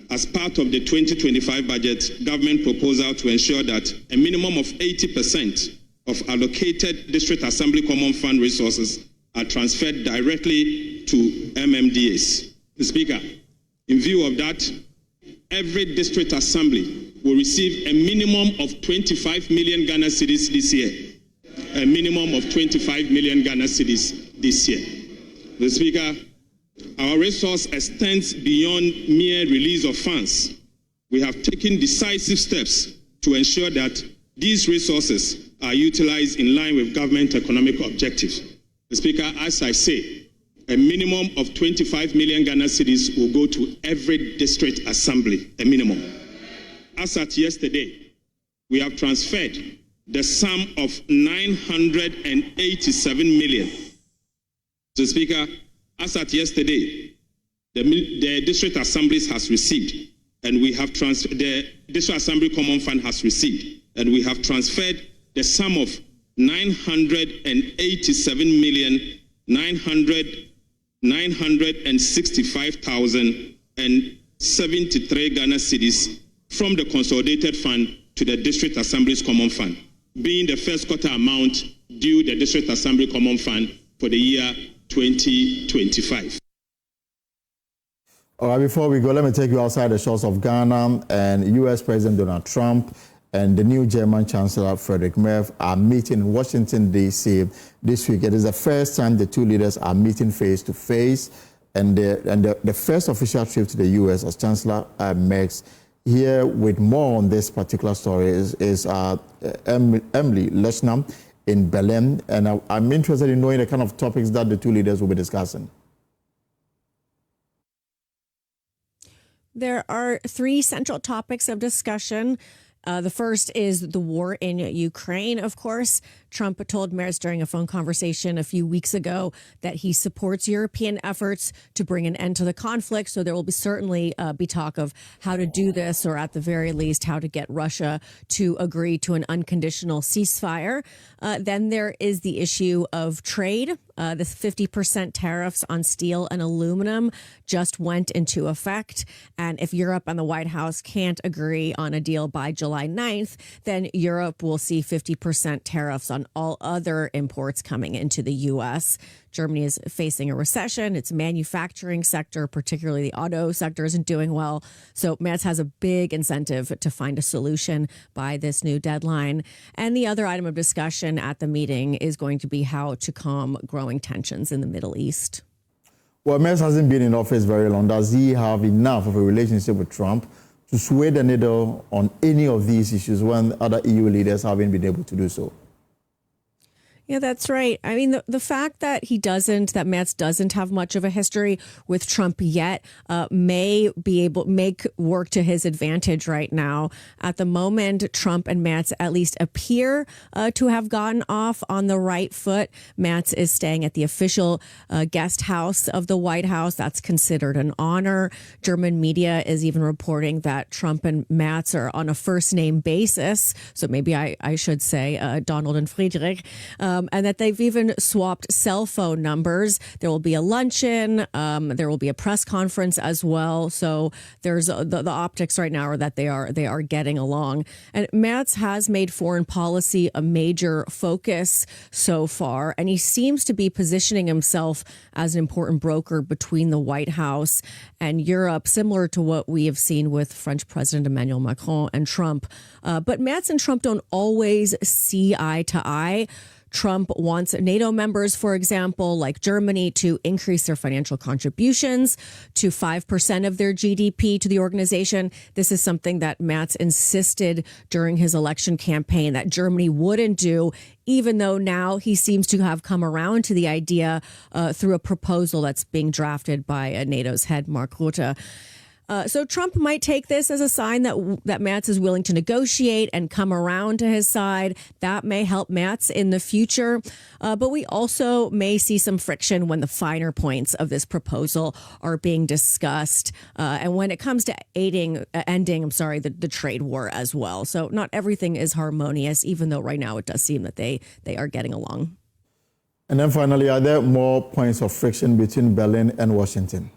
as part of the 2025 budget, government proposal to ensure that a minimum of 80% of allocated District Assembly Common Fund resources are transferred directly to MMDAs. Mr. Speaker, in view of that, every District Assembly will receive a minimum of 25 million Ghana cedis this year. A minimum of 25 million Ghana cedis this year. Mr. Speaker, our resource extends beyond mere release of funds. We have taken decisive steps to ensure that these resources are utilized in line with government economic objectives. Mr. Speaker, as I say, a minimum of 25 million Ghana cedis will go to every district assembly, a minimum. As at yesterday, we have transferred the sum of 987 million. Mr. Speaker, as at yesterday, the district assemblies has received, and we have the District Assembly Common Fund has received, and we have transferred the sum of 965,965,073 Ghana cedis from the consolidated fund to the District Assembly's Common Fund, being the first quarter amount due the District Assembly Common Fund for the year 2025. All right, before we go, let me take you outside the shores of Ghana. And U.S. President Donald Trump and the new German Chancellor Friedrich Merz are meeting in Washington, D.C. this week. It is the first time the two leaders are meeting face to face, and the first official trip to the U.S. as Chancellor Merz. Here with more on this particular story is Emily Lechner in Berlin, and I'm interested in knowing the kind of topics that the two leaders will be discussing. There are three central topics of discussion. The first is the war in Ukraine, of course. Trump told mayors during a phone conversation a few weeks ago that he supports European efforts to bring an end to the conflict. So there will certainly be talk of how to do this, or at the very least, how to get Russia to agree to an unconditional ceasefire. Then there is the issue of trade. The 50% tariffs on steel and aluminum just went into effect. And if Europe and the White House can't agree on a deal by July 9th, then Europe will see 50% tariffs on all other imports coming into the U.S. Germany is facing a recession. Its manufacturing sector, particularly the auto sector, isn't doing well. So Merz has a big incentive to find a solution by this new deadline. And the other item of discussion at the meeting is going to be how to calm growing tensions in the Middle East. Well, Merz hasn't been in office very long. Does he have enough of a relationship with Trump to sway the needle on any of these issues when other EU leaders haven't been able to do so? Yeah, that's right. I mean, the fact that Merz doesn't have much of a history with Trump yet may work to his advantage right now. At the moment, Trump and Merz at least appear to have gotten off on the right foot. Merz is staying at the official guest house of the White House. That's considered an honor. German media is even reporting that Trump and Merz are on a first name basis. So maybe I should say Donald and Friedrich. And that they've even swapped cell phone numbers. There will be a luncheon. There will be a press conference as well. So there's the optics right now are that they are getting along. And Merz has made foreign policy a major focus so far, and he seems to be positioning himself as an important broker between the White House and Europe, similar to what we have seen with French President Emmanuel Macron and Trump. But Merz and Trump don't always see eye to eye. Trump wants NATO members, for example, like Germany, to increase their financial contributions to 5% of their GDP to the organization. This is something that Merz insisted during his election campaign that Germany wouldn't do, even though now he seems to have come around to the idea through a proposal that's being drafted by NATO's head, Mark Rutte. So Trump might take this as a sign that Merz is willing to negotiate and come around to his side. That may help Merz in the future. But we also may see some friction when the finer points of this proposal are being discussed. And when it comes to ending the trade war as well. So not everything is harmonious, even though right now it does seem that they are getting along. And then finally, are there more points of friction between Berlin and Washington?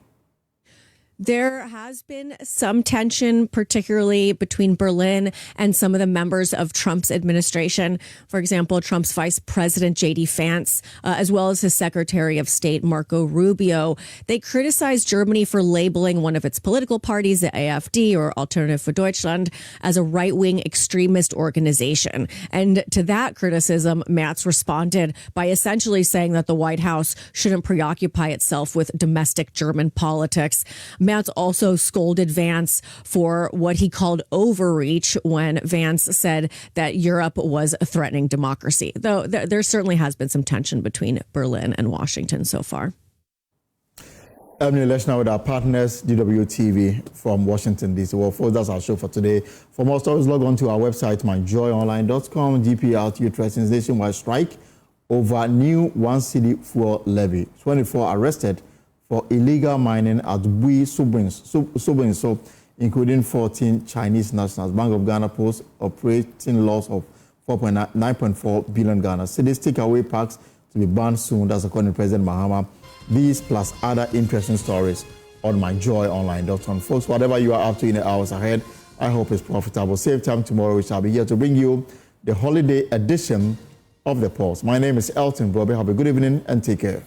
There has been some tension, particularly between Berlin and some of the members of Trump's administration. For example, Trump's Vice President J.D. Vance, as well as his Secretary of State Marco Rubio. They criticized Germany for labeling one of its political parties, the AfD, or Alternative for Deutschland, as a right-wing extremist organization. And to that criticism, Merz responded by essentially saying that the White House shouldn't preoccupy itself with domestic German politics. Merz also scolded Vance for what he called overreach when Vance said that Europe was threatening democracy, though there certainly has been some tension between Berlin and Washington so far. Let's now with our partners, DWTV from Washington, D.C. Well, folks, that's our show for today. For more stories, log on to our website, myjoyonline.com. DPRT threatens nationwide strike over new 1 cedi fuel levy. 24 arrested for illegal mining at Bui Sobinso, including 14 Chinese nationals. Bank of Ghana posts operating loss of 9.4 billion Ghana. Cities take away parks to be banned soon. That's according to President Mahama. These plus other interesting stories on myjoyonline.com. Folks, whatever you are up to in the hours ahead, I hope it's profitable. Same time tomorrow, we shall be here to bring you the holiday edition of The Pulse. My name is Elton Brobe. Have a good evening and take care.